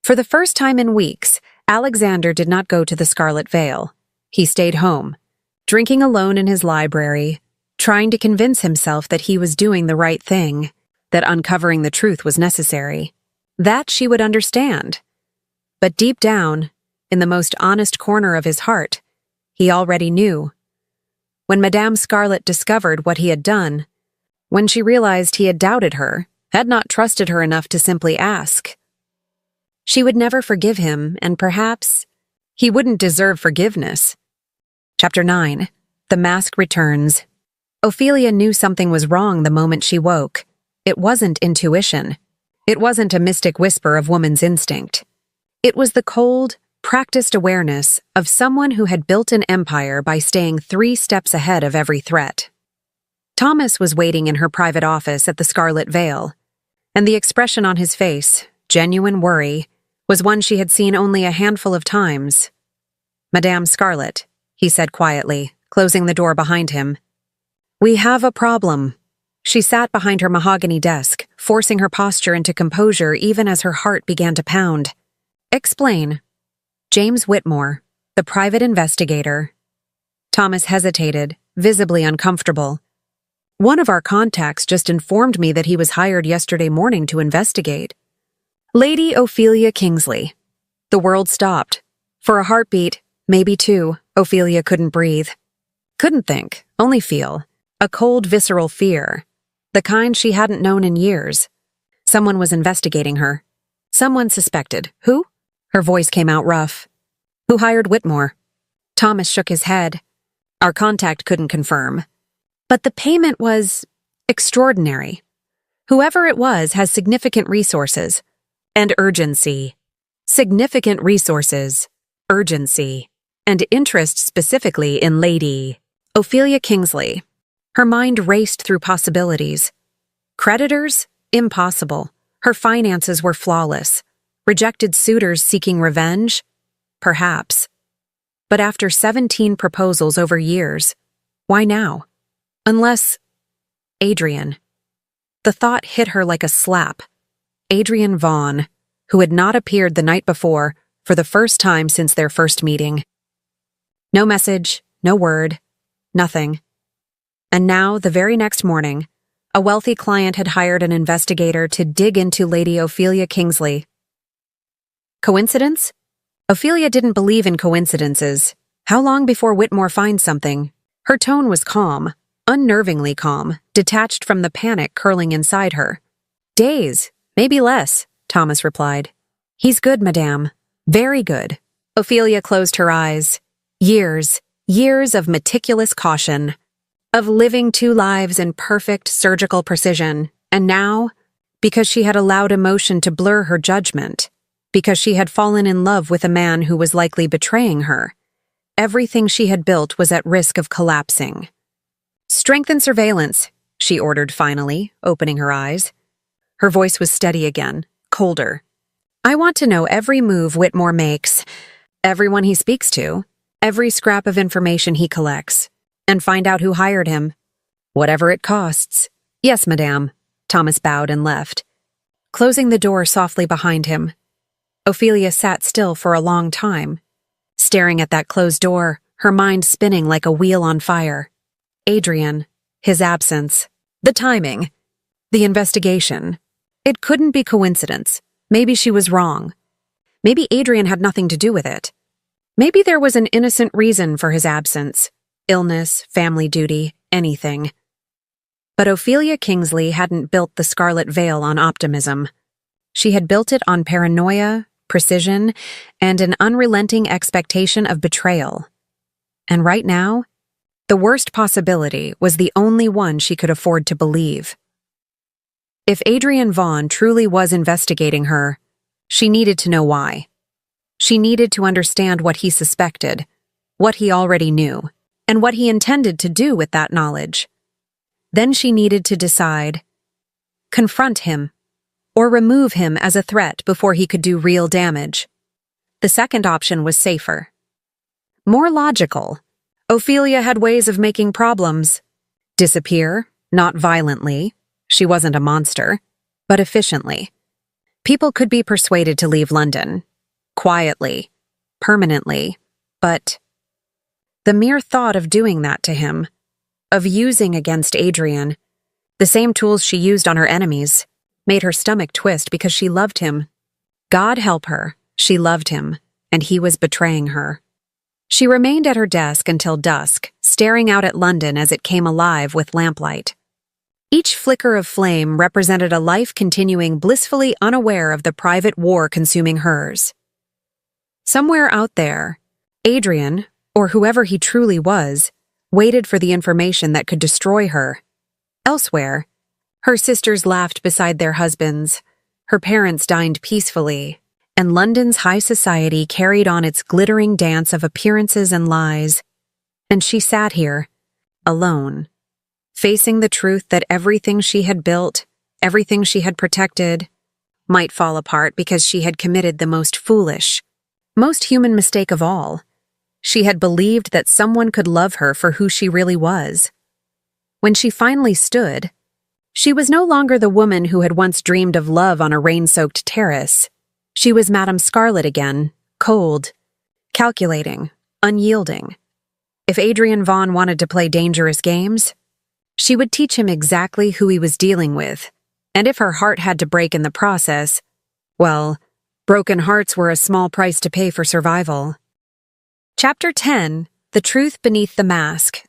For the first time in weeks, Alexander did not go to the Scarlet Vale. He stayed home, drinking alone in his library, trying to convince himself that he was doing the right thing, that uncovering the truth was necessary. That she would understand. But deep down, in the most honest corner of his heart, he already knew. When Madame Scarlet discovered what he had done, when she realized he had doubted her, had not trusted her enough to simply ask, she would never forgive him, and perhaps he wouldn't deserve forgiveness. Chapter 9. The Mask Returns. Ophelia knew something was wrong the moment she woke. It wasn't intuition. It wasn't a mystic whisper of woman's instinct. It was the cold, practiced awareness of someone who had built an empire by staying 3 steps ahead of every threat. Thomas was waiting in her private office at the Scarlet Vale, and the expression on his face, genuine worry, was one she had seen only a handful of times. Madame Scarlet, he said quietly, closing the door behind him. We have a problem. She sat behind her mahogany desk, forcing her posture into composure even as her heart began to pound. Explain. James Whitmore, the private investigator. Thomas hesitated, visibly uncomfortable. One of our contacts just informed me that he was hired yesterday morning to investigate. Lady Ophelia Kingsley. The world stopped. For a heartbeat, maybe two, Ophelia couldn't breathe. Couldn't think, only feel. A cold, visceral fear. The kind she hadn't known in years. Someone was investigating her. Someone suspected. Who? Her voice came out rough. Who hired Whitmore? Thomas shook his head. Our contact couldn't confirm. But the payment was extraordinary. Whoever it was has significant resources. And urgency. Significant resources. Urgency. And interest specifically in Lady Ophelia Kingsley. Her mind raced through possibilities. Creditors? Impossible. Her finances were flawless. Rejected suitors seeking revenge? Perhaps. But after 17 proposals over years, why now? Unless… Adrian. The thought hit her like a slap. Adrian Vaughn, who had not appeared the night before for the first time since their first meeting. No message, no word, nothing. And now, the very next morning, a wealthy client had hired an investigator to dig into Lady Ophelia Kingsley. Coincidence? Ophelia didn't believe in coincidences. How long before Whitmore finds something? Her tone was calm, unnervingly calm, detached from the panic curling inside her. Days, maybe less, Thomas replied. He's good, madame. Very good. Ophelia closed her eyes. Years of meticulous caution. Of living two lives in perfect surgical precision. And now, because she had allowed emotion to blur her judgment, because she had fallen in love with a man who was likely betraying her, everything she had built was at risk of collapsing. Strengthen surveillance, she ordered finally, opening her eyes. Her voice was steady again, colder. I want to know every move Whitmore makes, everyone he speaks to, every scrap of information he collects, and find out who hired him. Whatever it costs. Yes, madame. Thomas bowed and left. Closing the door softly behind him, Ophelia sat still for a long time, staring at that closed door, her mind spinning like a wheel on fire. Adrian, his absence, the timing, the investigation. It couldn't be coincidence. Maybe she was wrong. Maybe Adrian had nothing to do with it. Maybe there was an innocent reason for his absence. Illness, family duty, anything. But Ophelia Kingsley hadn't built the scarlet veil on optimism. She had built it on paranoia, precision, and an unrelenting expectation of betrayal. And right now, the worst possibility was the only one she could afford to believe. If Adrian Vaughn truly was investigating her, she needed to know why. She needed to understand what he suspected, what he already knew, and what he intended to do with that knowledge. Then she needed to decide, confront him, or remove him as a threat before he could do real damage. The second option was safer. More logical. Ophelia had ways of making problems. Disappear, not violently. She wasn't a monster, but efficiently. People could be persuaded to leave London. Quietly. Permanently. But the mere thought of doing that to him, of using against Adrian, the same tools she used on her enemies, made her stomach twist because she loved him. God help her, she loved him, and he was betraying her. She remained at her desk until dusk, staring out at London as it came alive with lamplight. Each flicker of flame represented a life continuing blissfully unaware of the private war consuming hers. Somewhere out there, Adrian, or whoever he truly was, waited for the information that could destroy her. Elsewhere, her sisters laughed beside their husbands, her parents dined peacefully, and London's high society carried on its glittering dance of appearances and lies. And she sat here, alone, facing the truth that everything she had built, everything she had protected, might fall apart because she had committed the most foolish, most human mistake of all. She had believed that someone could love her for who she really was. When she finally stood, she was no longer the woman who had once dreamed of love on a rain-soaked terrace. She was Madame Scarlet again, cold, calculating, unyielding. If Adrian Vaughn wanted to play dangerous games, She would teach him exactly who he was dealing with, and if her heart had to break in the process, well, broken hearts were a small price to pay for survival. Chapter 10: The Truth Beneath the Mask.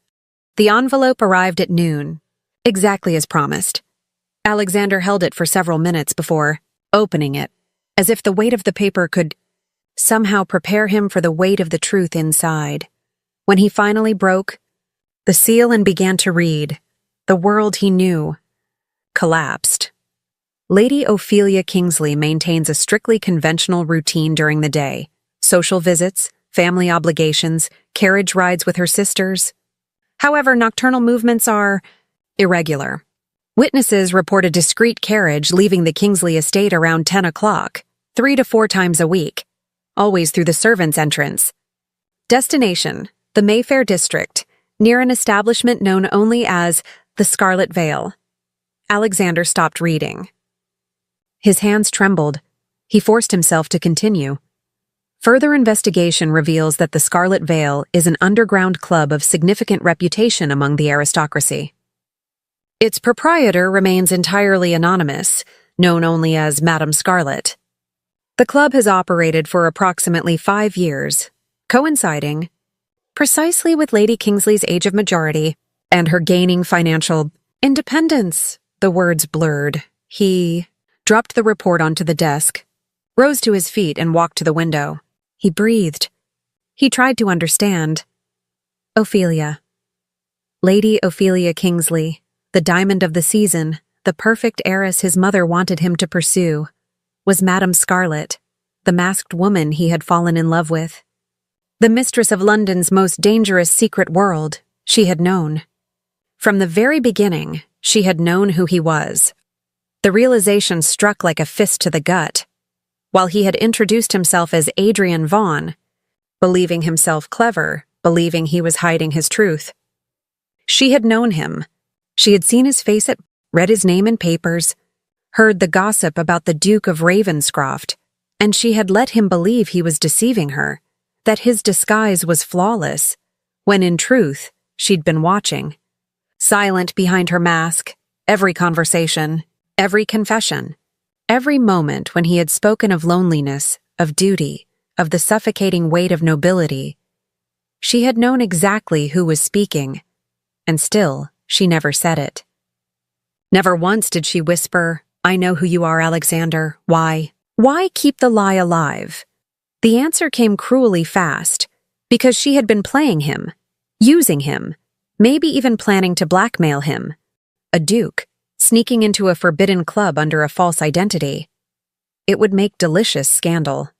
The envelope arrived at noon, exactly as promised. Alexander held it for several minutes before opening it, as if the weight of the paper could somehow prepare him for the weight of the truth inside. When he finally broke the seal and began to read, the world he knew collapsed. Lady Ophelia Kingsley maintains a strictly conventional routine during the day: social visits, family obligations, carriage rides with her sisters. However, nocturnal movements are irregular. Witnesses report a discreet carriage leaving the Kingsley estate around 10 o'clock, 3 to 4 times a week, always through the servants' entrance. Destination: the Mayfair district, near an establishment known only as the Scarlet Veil. Alexander stopped reading. His hands trembled. He forced himself to continue. Further investigation reveals that the Scarlet Veil is an underground club of significant reputation among the aristocracy. Its proprietor remains entirely anonymous, known only as Madame Scarlet. The club has operated for approximately 5 years, coinciding precisely with Lady Kingsley's age of majority and her gaining financial independence. The words blurred. He dropped the report onto the desk, rose to his feet, and walked to the window. He breathed. He tried to understand. Ophelia. Lady Ophelia Kingsley, the diamond of the season, the perfect heiress his mother wanted him to pursue, was Madame Scarlet, the masked woman he had fallen in love with. The mistress of London's most dangerous secret world, she had known. From the very beginning, she had known who he was. The realization struck like a fist to the gut. While he had introduced himself as Adrian Vaughan, believing himself clever, believing he was hiding his truth, she had known him. She had seen his face, read his name in papers, heard the gossip about the Duke of Ravenscroft, and she had let him believe he was deceiving her, that his disguise was flawless, when in truth, she'd been watching. Silent behind her mask, every conversation, every confession, every moment when he had spoken of loneliness, of duty, of the suffocating weight of nobility. She had known exactly who was speaking, and still, she never said it. Never once did she whisper, "I know who you are, Alexander. Why? Why keep the lie alive?" The answer came cruelly fast, because she had been playing him, using him, maybe even planning to blackmail him. A duke, sneaking into a forbidden club under a false identity. It would make delicious scandal.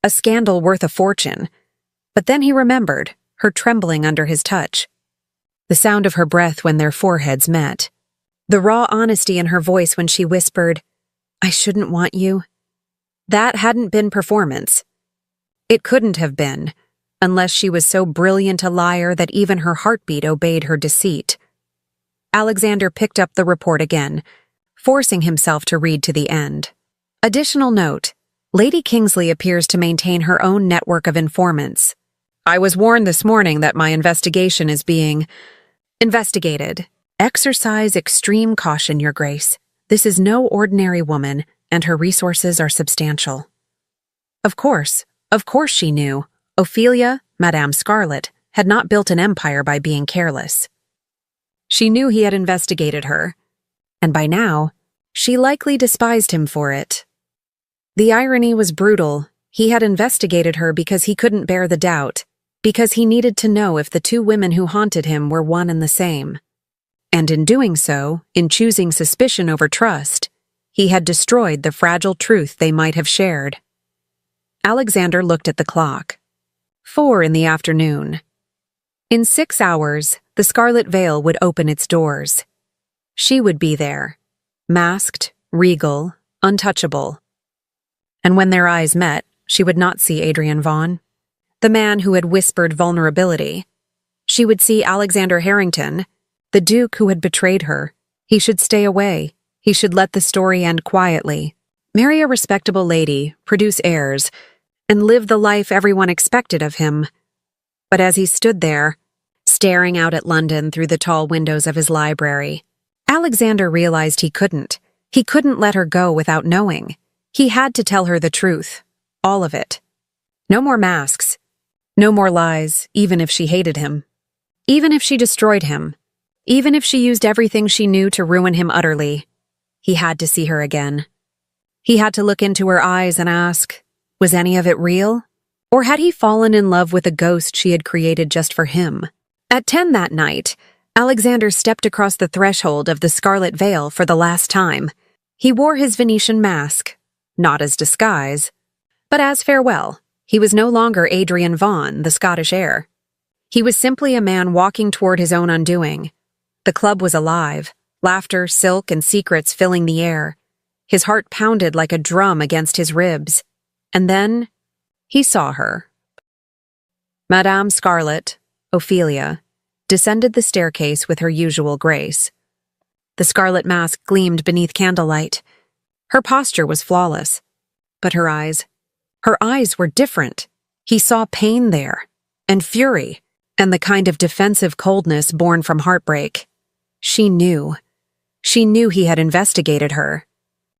A scandal worth a fortune. But then he remembered, her trembling under his touch. The sound of her breath when their foreheads met. The raw honesty in her voice when she whispered, "I shouldn't want you." That hadn't been performance. It couldn't have been, unless she was so brilliant a liar that even her heartbeat obeyed her deceit. Alexander picked up the report again, forcing himself to read to the end. Additional note: Lady Kingsley appears to maintain her own network of informants. "I was warned this morning that my investigation is being investigated. Exercise extreme caution, Your Grace. This is no ordinary woman, and her resources are substantial." Of course she knew. Ophelia, Madame Scarlet, had not built an empire by being careless. She knew he had investigated her, and by now, she likely despised him for it. The irony was brutal. He had investigated her because he couldn't bear the doubt, because he needed to know if the two women who haunted him were one and the same. And in doing so, in choosing suspicion over trust, he had destroyed the fragile truth they might have shared. Alexander looked at the clock. 4 in the afternoon. In 6 hours, the Scarlet Veil would open its doors. She would be there, masked, regal, untouchable. And when their eyes met, she would not see Adrian Vaughan, the man who had whispered vulnerability. She would see Alexander Harrington, the Duke who had betrayed her. He should stay away. He should let the story end quietly. Marry a respectable lady, produce heirs, and live the life everyone expected of him. But as he stood there, staring out at London through the tall windows of his library. Alexander realized he couldn't. He couldn't let her go without knowing. He had to tell her the truth. All of it. No more masks. No more lies, even if she hated him. Even if she destroyed him. Even if she used everything she knew to ruin him utterly. He had to see her again. He had to look into her eyes and ask, was any of it real? Or had he fallen in love with a ghost she had created just for him? At 10 that night, Alexander stepped across the threshold of the Scarlet Veil for the last time. He wore his Venetian mask, not as disguise, but as farewell. He was no longer Adrian Vaughan, the Scottish heir. He was simply a man walking toward his own undoing. The club was alive, laughter, silk, and secrets filling the air. His heart pounded like a drum against his ribs. And then he saw her. Madame Scarlet, Ophelia, descended the staircase with her usual grace. The scarlet mask gleamed beneath candlelight. Her posture was flawless. But her eyes were different. He saw pain there, and fury, and the kind of defensive coldness born from heartbreak. She knew. She knew he had investigated her.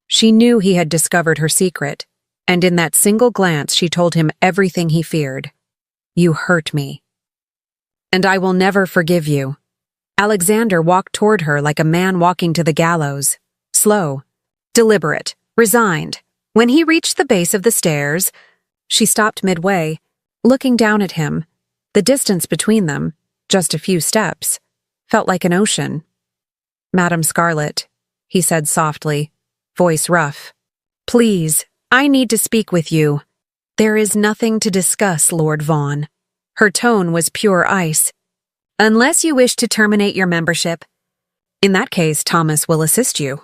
She knew he had discovered her secret, and in that single glance she told him everything he feared. You hurt me. And I will never forgive you. Alexander walked toward her like a man walking to the gallows, slow, deliberate, resigned. When he reached the base of the stairs, she stopped midway, looking down at him. The distance between them, just a few steps, felt like an ocean. Madame Scarlet, he said softly, voice rough. Please, I need to speak with you. There is nothing to discuss, Lord Vaughan. Her tone was pure ice. Unless you wish to terminate your membership. In that case, Thomas will assist you.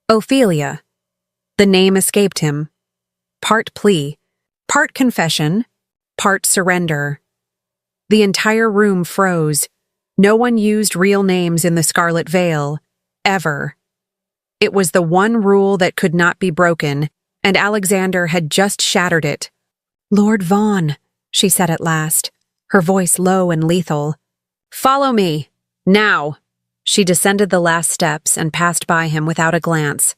Ophelia. The name escaped him. Part plea, part confession, part surrender. The entire room froze. No one used real names in the Scarlet Veil, ever. It was the one rule that could not be broken, and Alexander had just shattered it. Lord Vaughan, she said at last, her voice low and lethal. Follow me, now. She descended the last steps and passed by him without a glance,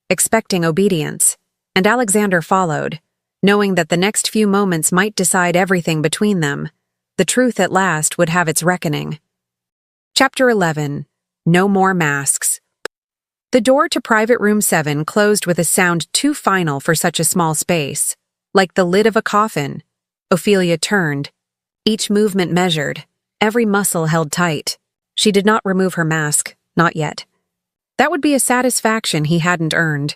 expecting obedience, and Alexander followed, knowing that the next few moments might decide everything between them. The truth at last would have its reckoning. Chapter 11. No More Masks. The door to Private Room 7 closed with a sound too final for such a small space, like the lid of a coffin. Ophelia turned, each movement measured, every muscle held tight. She did not remove her mask, not yet. That would be a satisfaction he hadn't earned.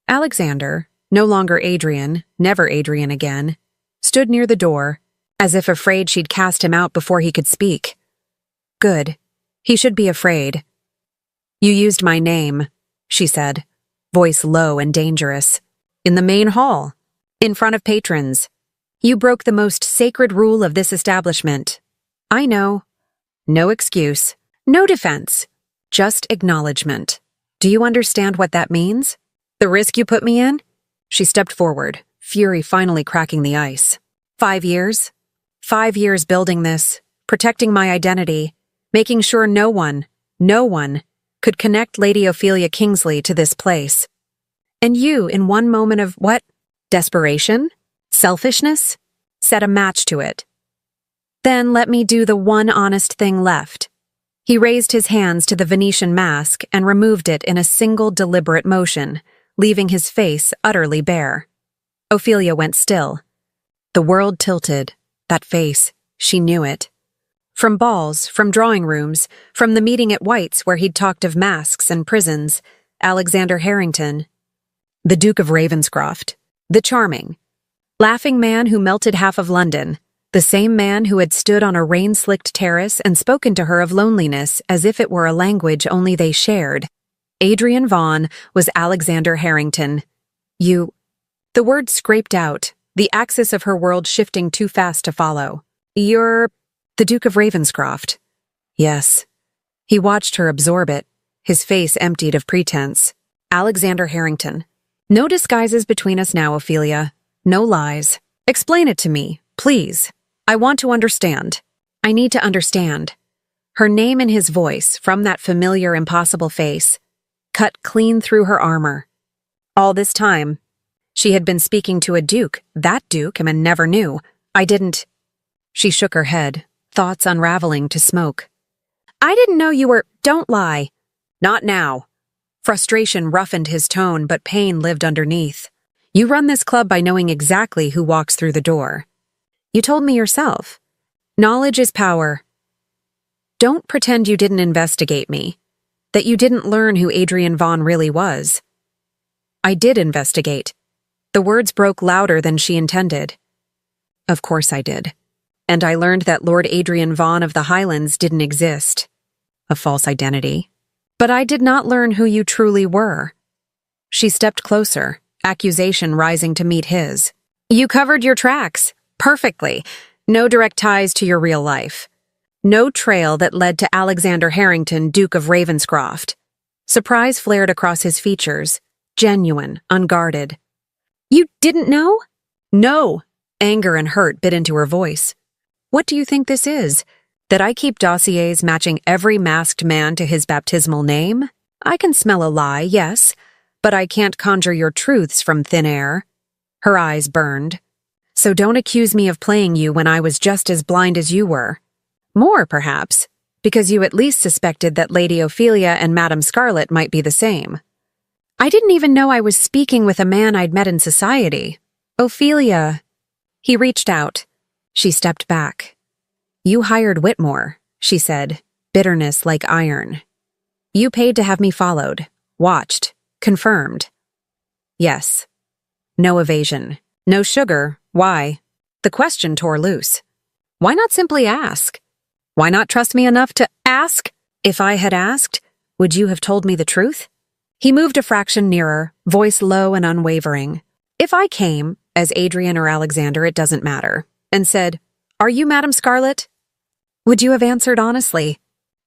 Alexander, no longer Adrian, never Adrian again, stood near the door, as if afraid she'd cast him out before he could speak. Good. He should be afraid. You used my name, she said, voice low and dangerous. In the main hall, in front of patrons. You broke the most sacred rule of this establishment. I know. No excuse. No defense. Just acknowledgement. Do you understand what that means? The risk you put me in? She stepped forward, fury finally cracking the ice. 5 years? 5 years building this, protecting my identity, making sure no one could connect Lady Ophelia Kingsley to this place. And you, in one moment of what? Desperation? Selfishness? Set a match to it. Then let me do the one honest thing left. He raised his hands to the Venetian mask and removed it in a single deliberate motion, leaving his face utterly bare. Ophelia went still. The world tilted. That face, she knew it. From balls, from drawing rooms, from the meeting at White's where he'd talked of masks and prisons, Alexander Harrington, the Duke of Ravenscroft, the charming, laughing man who melted half of London, the same man who had stood on a rain-slicked terrace and spoken to her of loneliness as if it were a language only they shared. Adrian Vaughan was Alexander Harrington. You. The word scraped out, the axis of her world shifting too fast to follow. You're the Duke of Ravenscroft. Yes. He watched her absorb it, his face emptied of pretense. Alexander Harrington. No disguises between us now, Ophelia. No lies. Explain it to me, please. I want to understand. I need to understand. Her name and his voice, from that familiar, impossible face, cut clean through her armor. All this time, she had been speaking to a duke, that duke, and never knew. I didn't. She shook her head, thoughts unraveling to smoke. I didn't know you were. Don't lie. Not now. Frustration roughened his tone, but pain lived underneath. You run this club by knowing exactly who walks through the door. You told me yourself. Knowledge is power. Don't pretend you didn't investigate me, that you didn't learn who Adrian Vaughn really was. I did investigate. The words broke louder than she intended. Of course I did. And I learned that Lord Adrian Vaughn of the Highlands didn't exist. A false identity. But I did not learn who you truly were. She stepped closer, accusation rising to meet his. You covered your tracks. Perfectly. No direct ties to your real life. No trail that led to Alexander Harrington, Duke of Ravenscroft. Surprise flared across his features. Genuine, unguarded. You didn't know? No. Anger and hurt bit into her voice. What do you think this is? That I keep dossiers matching every masked man to his baptismal name? I can smell a lie, yes, but I can't conjure your truths from thin air. Her eyes burned. So don't accuse me of playing you when I was just as blind as you were. More, perhaps, because you at least suspected that Lady Ophelia and Madame Scarlet might be the same. I didn't even know I was speaking with a man I'd met in society. Ophelia. He reached out. She stepped back. You hired Whitmore, she said, bitterness like iron. You paid to have me followed, watched, confirmed. Yes. No evasion. No sugar. Why? The question tore loose. Why not simply ask? Why not trust me enough to ask? If I had asked, would you have told me the truth? He moved a fraction nearer, voice low and unwavering. If I came, as Adrian or Alexander, it doesn't matter, and said, Are you Madame Scarlet? Would you have answered honestly?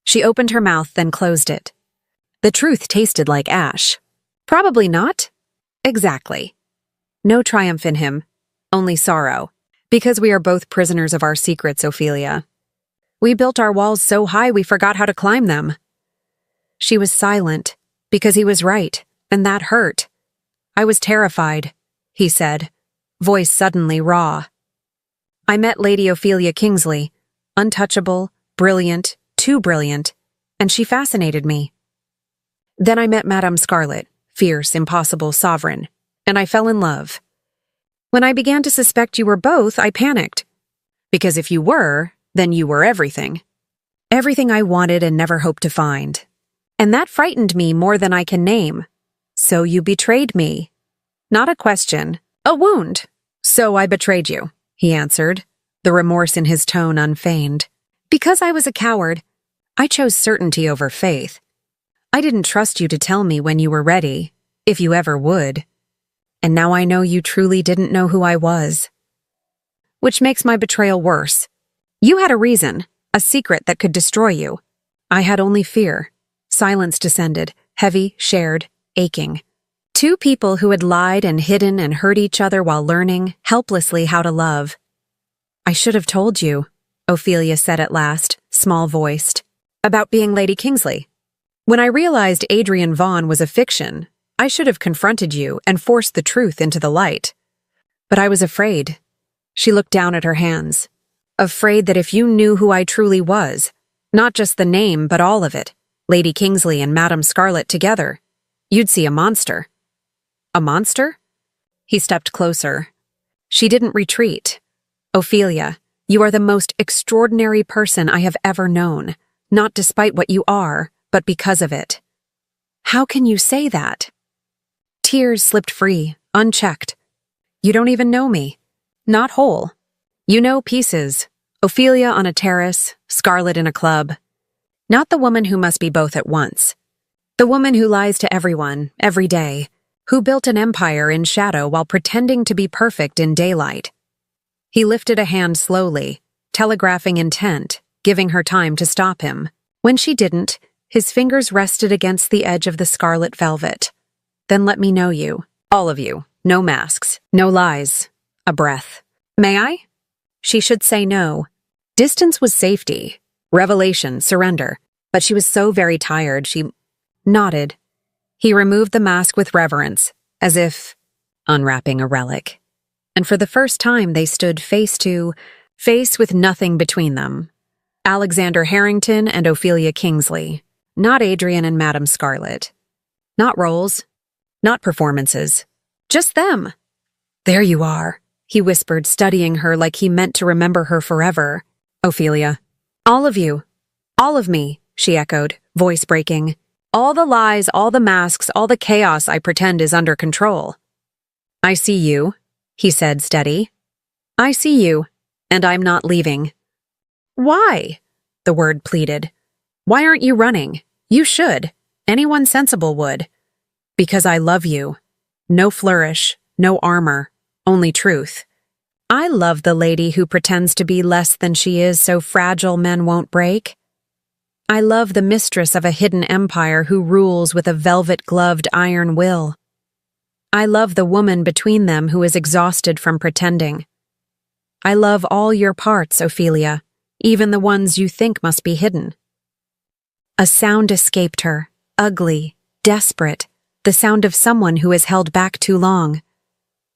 She opened her mouth, then closed it. The truth tasted like ash. Probably not. Exactly. No triumph in him, only sorrow, because we are both prisoners of our secrets, Ophelia. We built our walls so high we forgot how to climb them. She was silent, because he was right, and that hurt. I was terrified, he said, voice suddenly raw. I met Lady Ophelia Kingsley, untouchable, brilliant, too brilliant, and she fascinated me. Then I met Madame Scarlet, fierce, impossible, sovereign, and I fell in love. When I began to suspect you were both, I panicked. Because if you were, then you were everything. Everything I wanted and never hoped to find. And that frightened me more than I can name. So you betrayed me. Not a question, a wound. So I betrayed you, he answered, the remorse in his tone unfeigned. Because I was a coward, I chose certainty over faith. I didn't trust you to tell me when you were ready, if you ever would. And now I know you truly didn't know who I was. Which makes my betrayal worse. You had a reason, a secret that could destroy you. I had only fear. Silence descended, heavy, shared, aching. Two people who had lied and hidden and hurt each other while learning, helplessly, how to love. I should have told you, Ophelia said at last, small-voiced, about being Lady Kingsley. When I realized Adrian Vaughn was a fiction, I should have confronted you and forced the truth into the light. But I was afraid. She looked down at her hands. Afraid that if you knew who I truly was, not just the name but all of it, Lady Kingsley and Madame Scarlet together, you'd see a monster. A monster? He stepped closer. She didn't retreat. Ophelia, you are the most extraordinary person I have ever known, not despite what you are, but because of it. How can you say that? Tears slipped free, unchecked. You don't even know me. Not whole. You know pieces. Ophelia on a terrace, Scarlet in a club. Not the woman who must be both at once. The woman who lies to everyone, every day, who built an empire in shadow while pretending to be perfect in daylight. He lifted a hand slowly, telegraphing intent, giving her time to stop him. When she didn't, his fingers rested against the edge of the scarlet velvet. Then let me know you. All of you. No masks. No lies. A breath. May I? She should say no. Distance was safety, revelation, surrender, but she was so very tired she nodded. He removed the mask with reverence, as if unwrapping a relic. And for the first time they stood face to face with nothing between them. Alexander Harrington and Ophelia Kingsley, not Adrian and Madame Scarlet. Not roles, not performances, just them. There you are, he whispered, studying her like he meant to remember her forever. Ophelia. All of you. All of me, she echoed, voice breaking. All the lies, all the masks, all the chaos I pretend is under control. I see you, he said, steady. I see you, and I'm not leaving. Why? The word pleaded. Why aren't you running? You should. Anyone sensible would. Because I love you. No flourish, no armor, only truth. I love the lady who pretends to be less than she is so fragile men won't break. I love the mistress of a hidden empire who rules with a velvet-gloved iron will. I love the woman between them who is exhausted from pretending. I love all your parts, Ophelia, even the ones you think must be hidden. A sound escaped her, ugly, desperate, the sound of someone who is held back too long.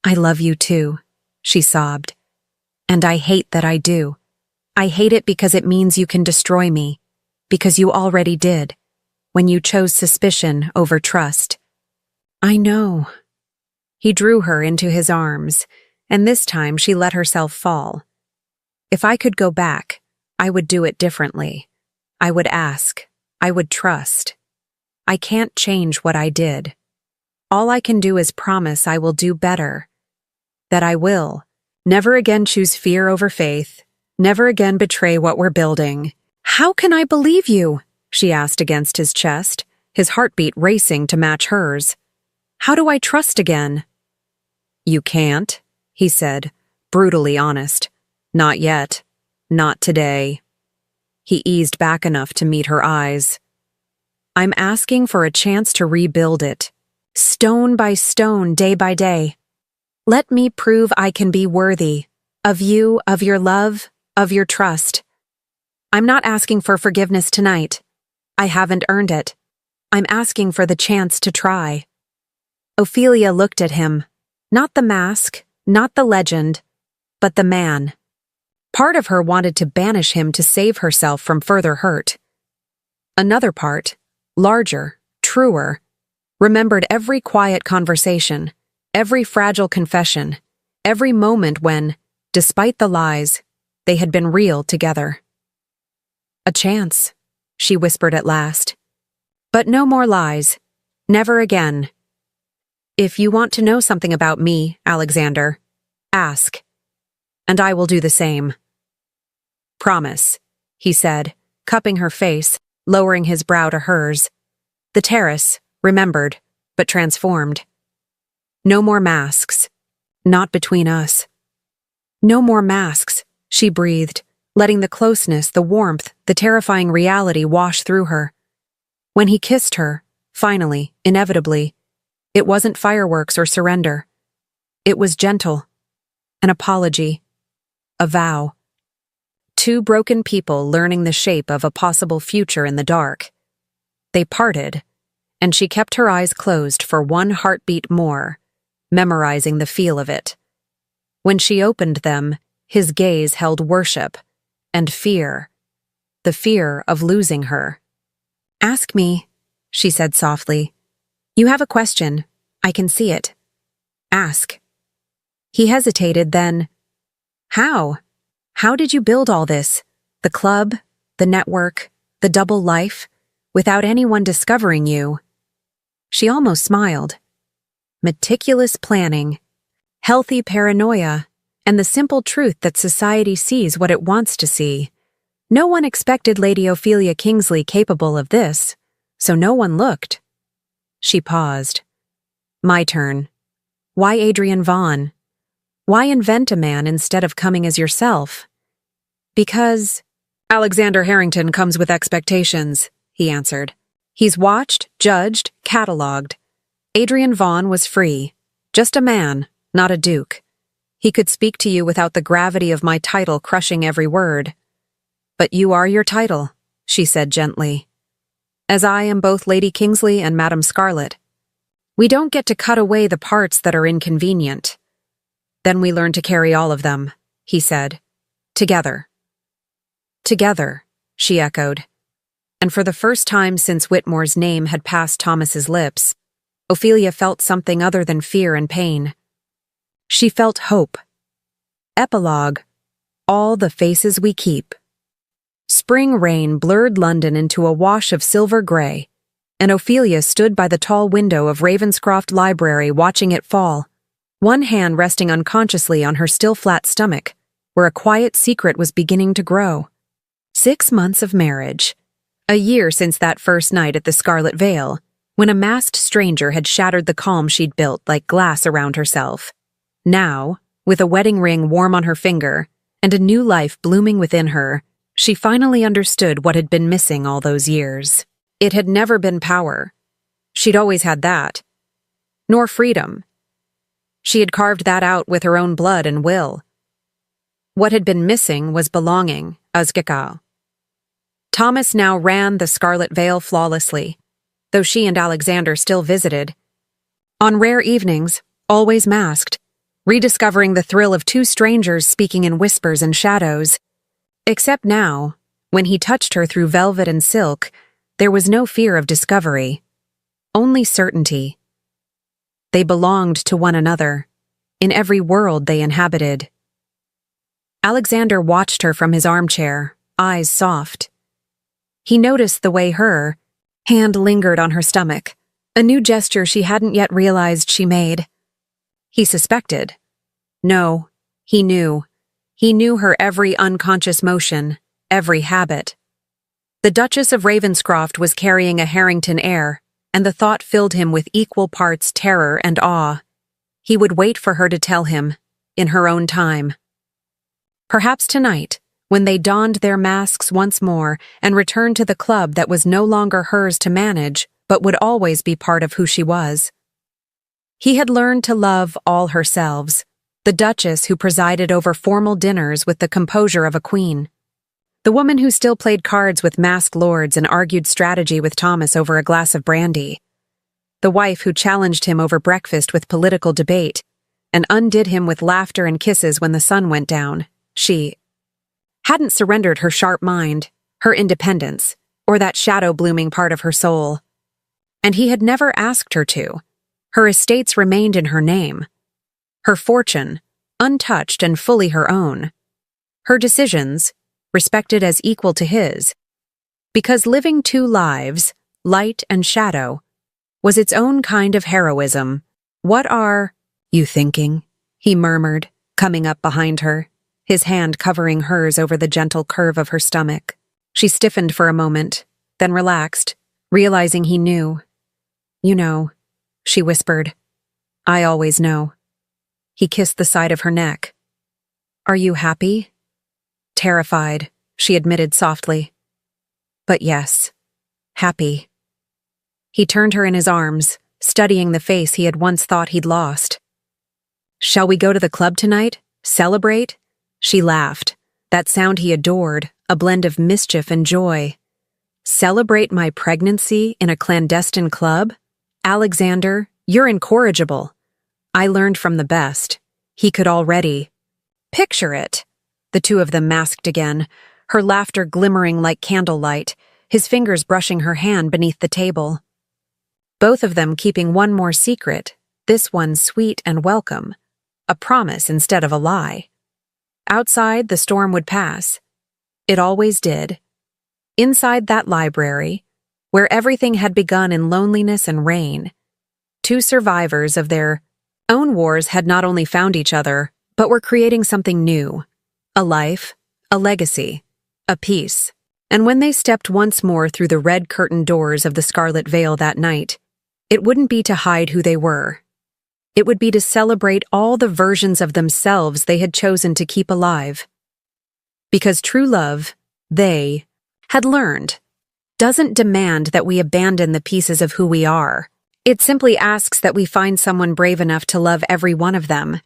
I love you too, she sobbed. And I hate that I do. I hate it because it means you can destroy me. Because you already did, when you chose suspicion over trust. I know. He drew her into his arms, and this time she let herself fall. If I could go back, I would do it differently. I would ask. I would trust. I can't change what I did. All I can do is promise I will do better. That I will. Never again choose fear over faith. Never again betray what we're building. How can I believe you? She asked against his chest, his heartbeat racing to match hers. How do I trust again? You can't, he said, brutally honest. Not yet. Not today. He eased back enough to meet her eyes. I'm asking for a chance to rebuild it. Stone by stone, day by day. Let me prove I can be worthy. Of you, of your love, of your trust. I'm not asking for forgiveness tonight. I haven't earned it. I'm asking for the chance to try. Ophelia looked at him. Not the mask, not the legend, but the man. Part of her wanted to banish him to save herself from further hurt. Another part, larger, truer, remembered every quiet conversation, every fragile confession, every moment when, despite the lies, they had been real together. A chance, she whispered at last. But no more lies. Never again. If you want to know something about me, Alexander, ask. And I will do the same. Promise, he said, cupping her face, lowering his brow to hers. The terrace, remembered, but transformed. No more masks. Not between us. No more masks, she breathed, letting the closeness, the warmth, the terrifying reality wash through her. When he kissed her, finally, inevitably, it wasn't fireworks or surrender. It was gentle. An apology. A vow. Two broken people learning the shape of a possible future in the dark. They parted, and she kept her eyes closed for one heartbeat more, memorizing the feel of it. When she opened them, his gaze held worship and fear, the fear of losing her. Ask me, she said softly. You have a question. I can see it. Ask. He hesitated, then, how? How did you build all this? The club, the network, the double life, without anyone discovering you? She almost smiled. Meticulous planning, healthy paranoia, and the simple truth that society sees what it wants to see. No one expected Lady Ophelia Kingsley capable of this, so no one looked. She paused. My turn. Why Adrian Vaughn? Why invent a man instead of coming as yourself? Because Alexander Harrington comes with expectations, he answered. He's watched, judged, catalogued. Adrian Vaughn was free. Just a man, not a duke. He could speak to you without the gravity of my title crushing every word. But you are your title, she said gently. As I am both Lady Kingsley and Madame Scarlet. We don't get to cut away the parts that are inconvenient. Then we learn to carry all of them, he said. Together. Together, she echoed. And for the first time since Whitmore's name had passed Thomas's lips, Ophelia felt something other than fear and pain. She felt hope. Epilogue. All the faces we keep. Spring rain blurred London into a wash of silver gray, and Ophelia stood by the tall window of Ravenscroft Library watching it fall, one hand resting unconsciously on her still flat stomach, where a quiet secret was beginning to grow. 6 months of marriage. A year since that first night at the Scarlet Vale, when a masked stranger had shattered the calm she'd built like glass around herself. Now, with a wedding ring warm on her finger and a new life blooming within her, she finally understood what had been missing all those years. It had never been power. She'd always had that. Nor freedom. She had carved that out with her own blood and will. What had been missing was belonging, Azgekal. Thomas now ran the Scarlet Vale flawlessly, though she and Alexander still visited. On rare evenings, always masked, rediscovering the thrill of two strangers speaking in whispers and shadows. Except now, when he touched her through velvet and silk, there was no fear of discovery, only certainty. They belonged to one another, in every world they inhabited. Alexander watched her from his armchair, eyes soft. He noticed the way her hand lingered on her stomach, a new gesture she hadn't yet realized she made. He suspected. No, he knew. He knew her every unconscious motion, every habit. The Duchess of Ravenscroft was carrying a Harrington air, and the thought filled him with equal parts terror and awe. He would wait for her to tell him, in her own time. Perhaps tonight, when they donned their masks once more and returned to the club that was no longer hers to manage, but would always be part of who she was. He had learned to love all her selves, the Duchess who presided over formal dinners with the composure of a queen, the woman who still played cards with masked lords and argued strategy with Thomas over a glass of brandy, the wife who challenged him over breakfast with political debate and undid him with laughter and kisses when the sun went down. She hadn't surrendered her sharp mind, her independence, or that shadow-blooming part of her soul. And he had never asked her to. Her estates remained in her name. Her fortune, untouched and fully her own. Her decisions, respected as equal to his. Because living two lives, light and shadow, was its own kind of heroism. What are you thinking? He murmured, coming up behind her, his hand covering hers over the gentle curve of her stomach. She stiffened for a moment, then relaxed, realizing he knew. You know, she whispered. I always know. He kissed the side of her neck. Are you happy? Terrified, she admitted softly. But yes, happy. He turned her in his arms, studying the face he had once thought he'd lost. Shall we go to the club tonight? Celebrate? She laughed, that sound he adored, a blend of mischief and joy. Celebrate my pregnancy in a clandestine club? Alexander, you're incorrigible. I learned from the best. He could already. Picture it. The two of them masked again, her laughter glimmering like candlelight, his fingers brushing her hand beneath the table. Both of them keeping one more secret, this one sweet and welcome, a promise instead of a lie. Outside, the storm would pass. It always did. Inside that library, where everything had begun in loneliness and rain, two survivors of their own wars had not only found each other, but were creating something new. A life, a legacy, a peace. And when they stepped once more through the red curtained doors of the Scarlet Vale that night, it wouldn't be to hide who they were. It would be to celebrate all the versions of themselves they had chosen to keep alive. Because true love, they had learned, doesn't demand that we abandon the pieces of who we are. It simply asks that we find someone brave enough to love every one of them,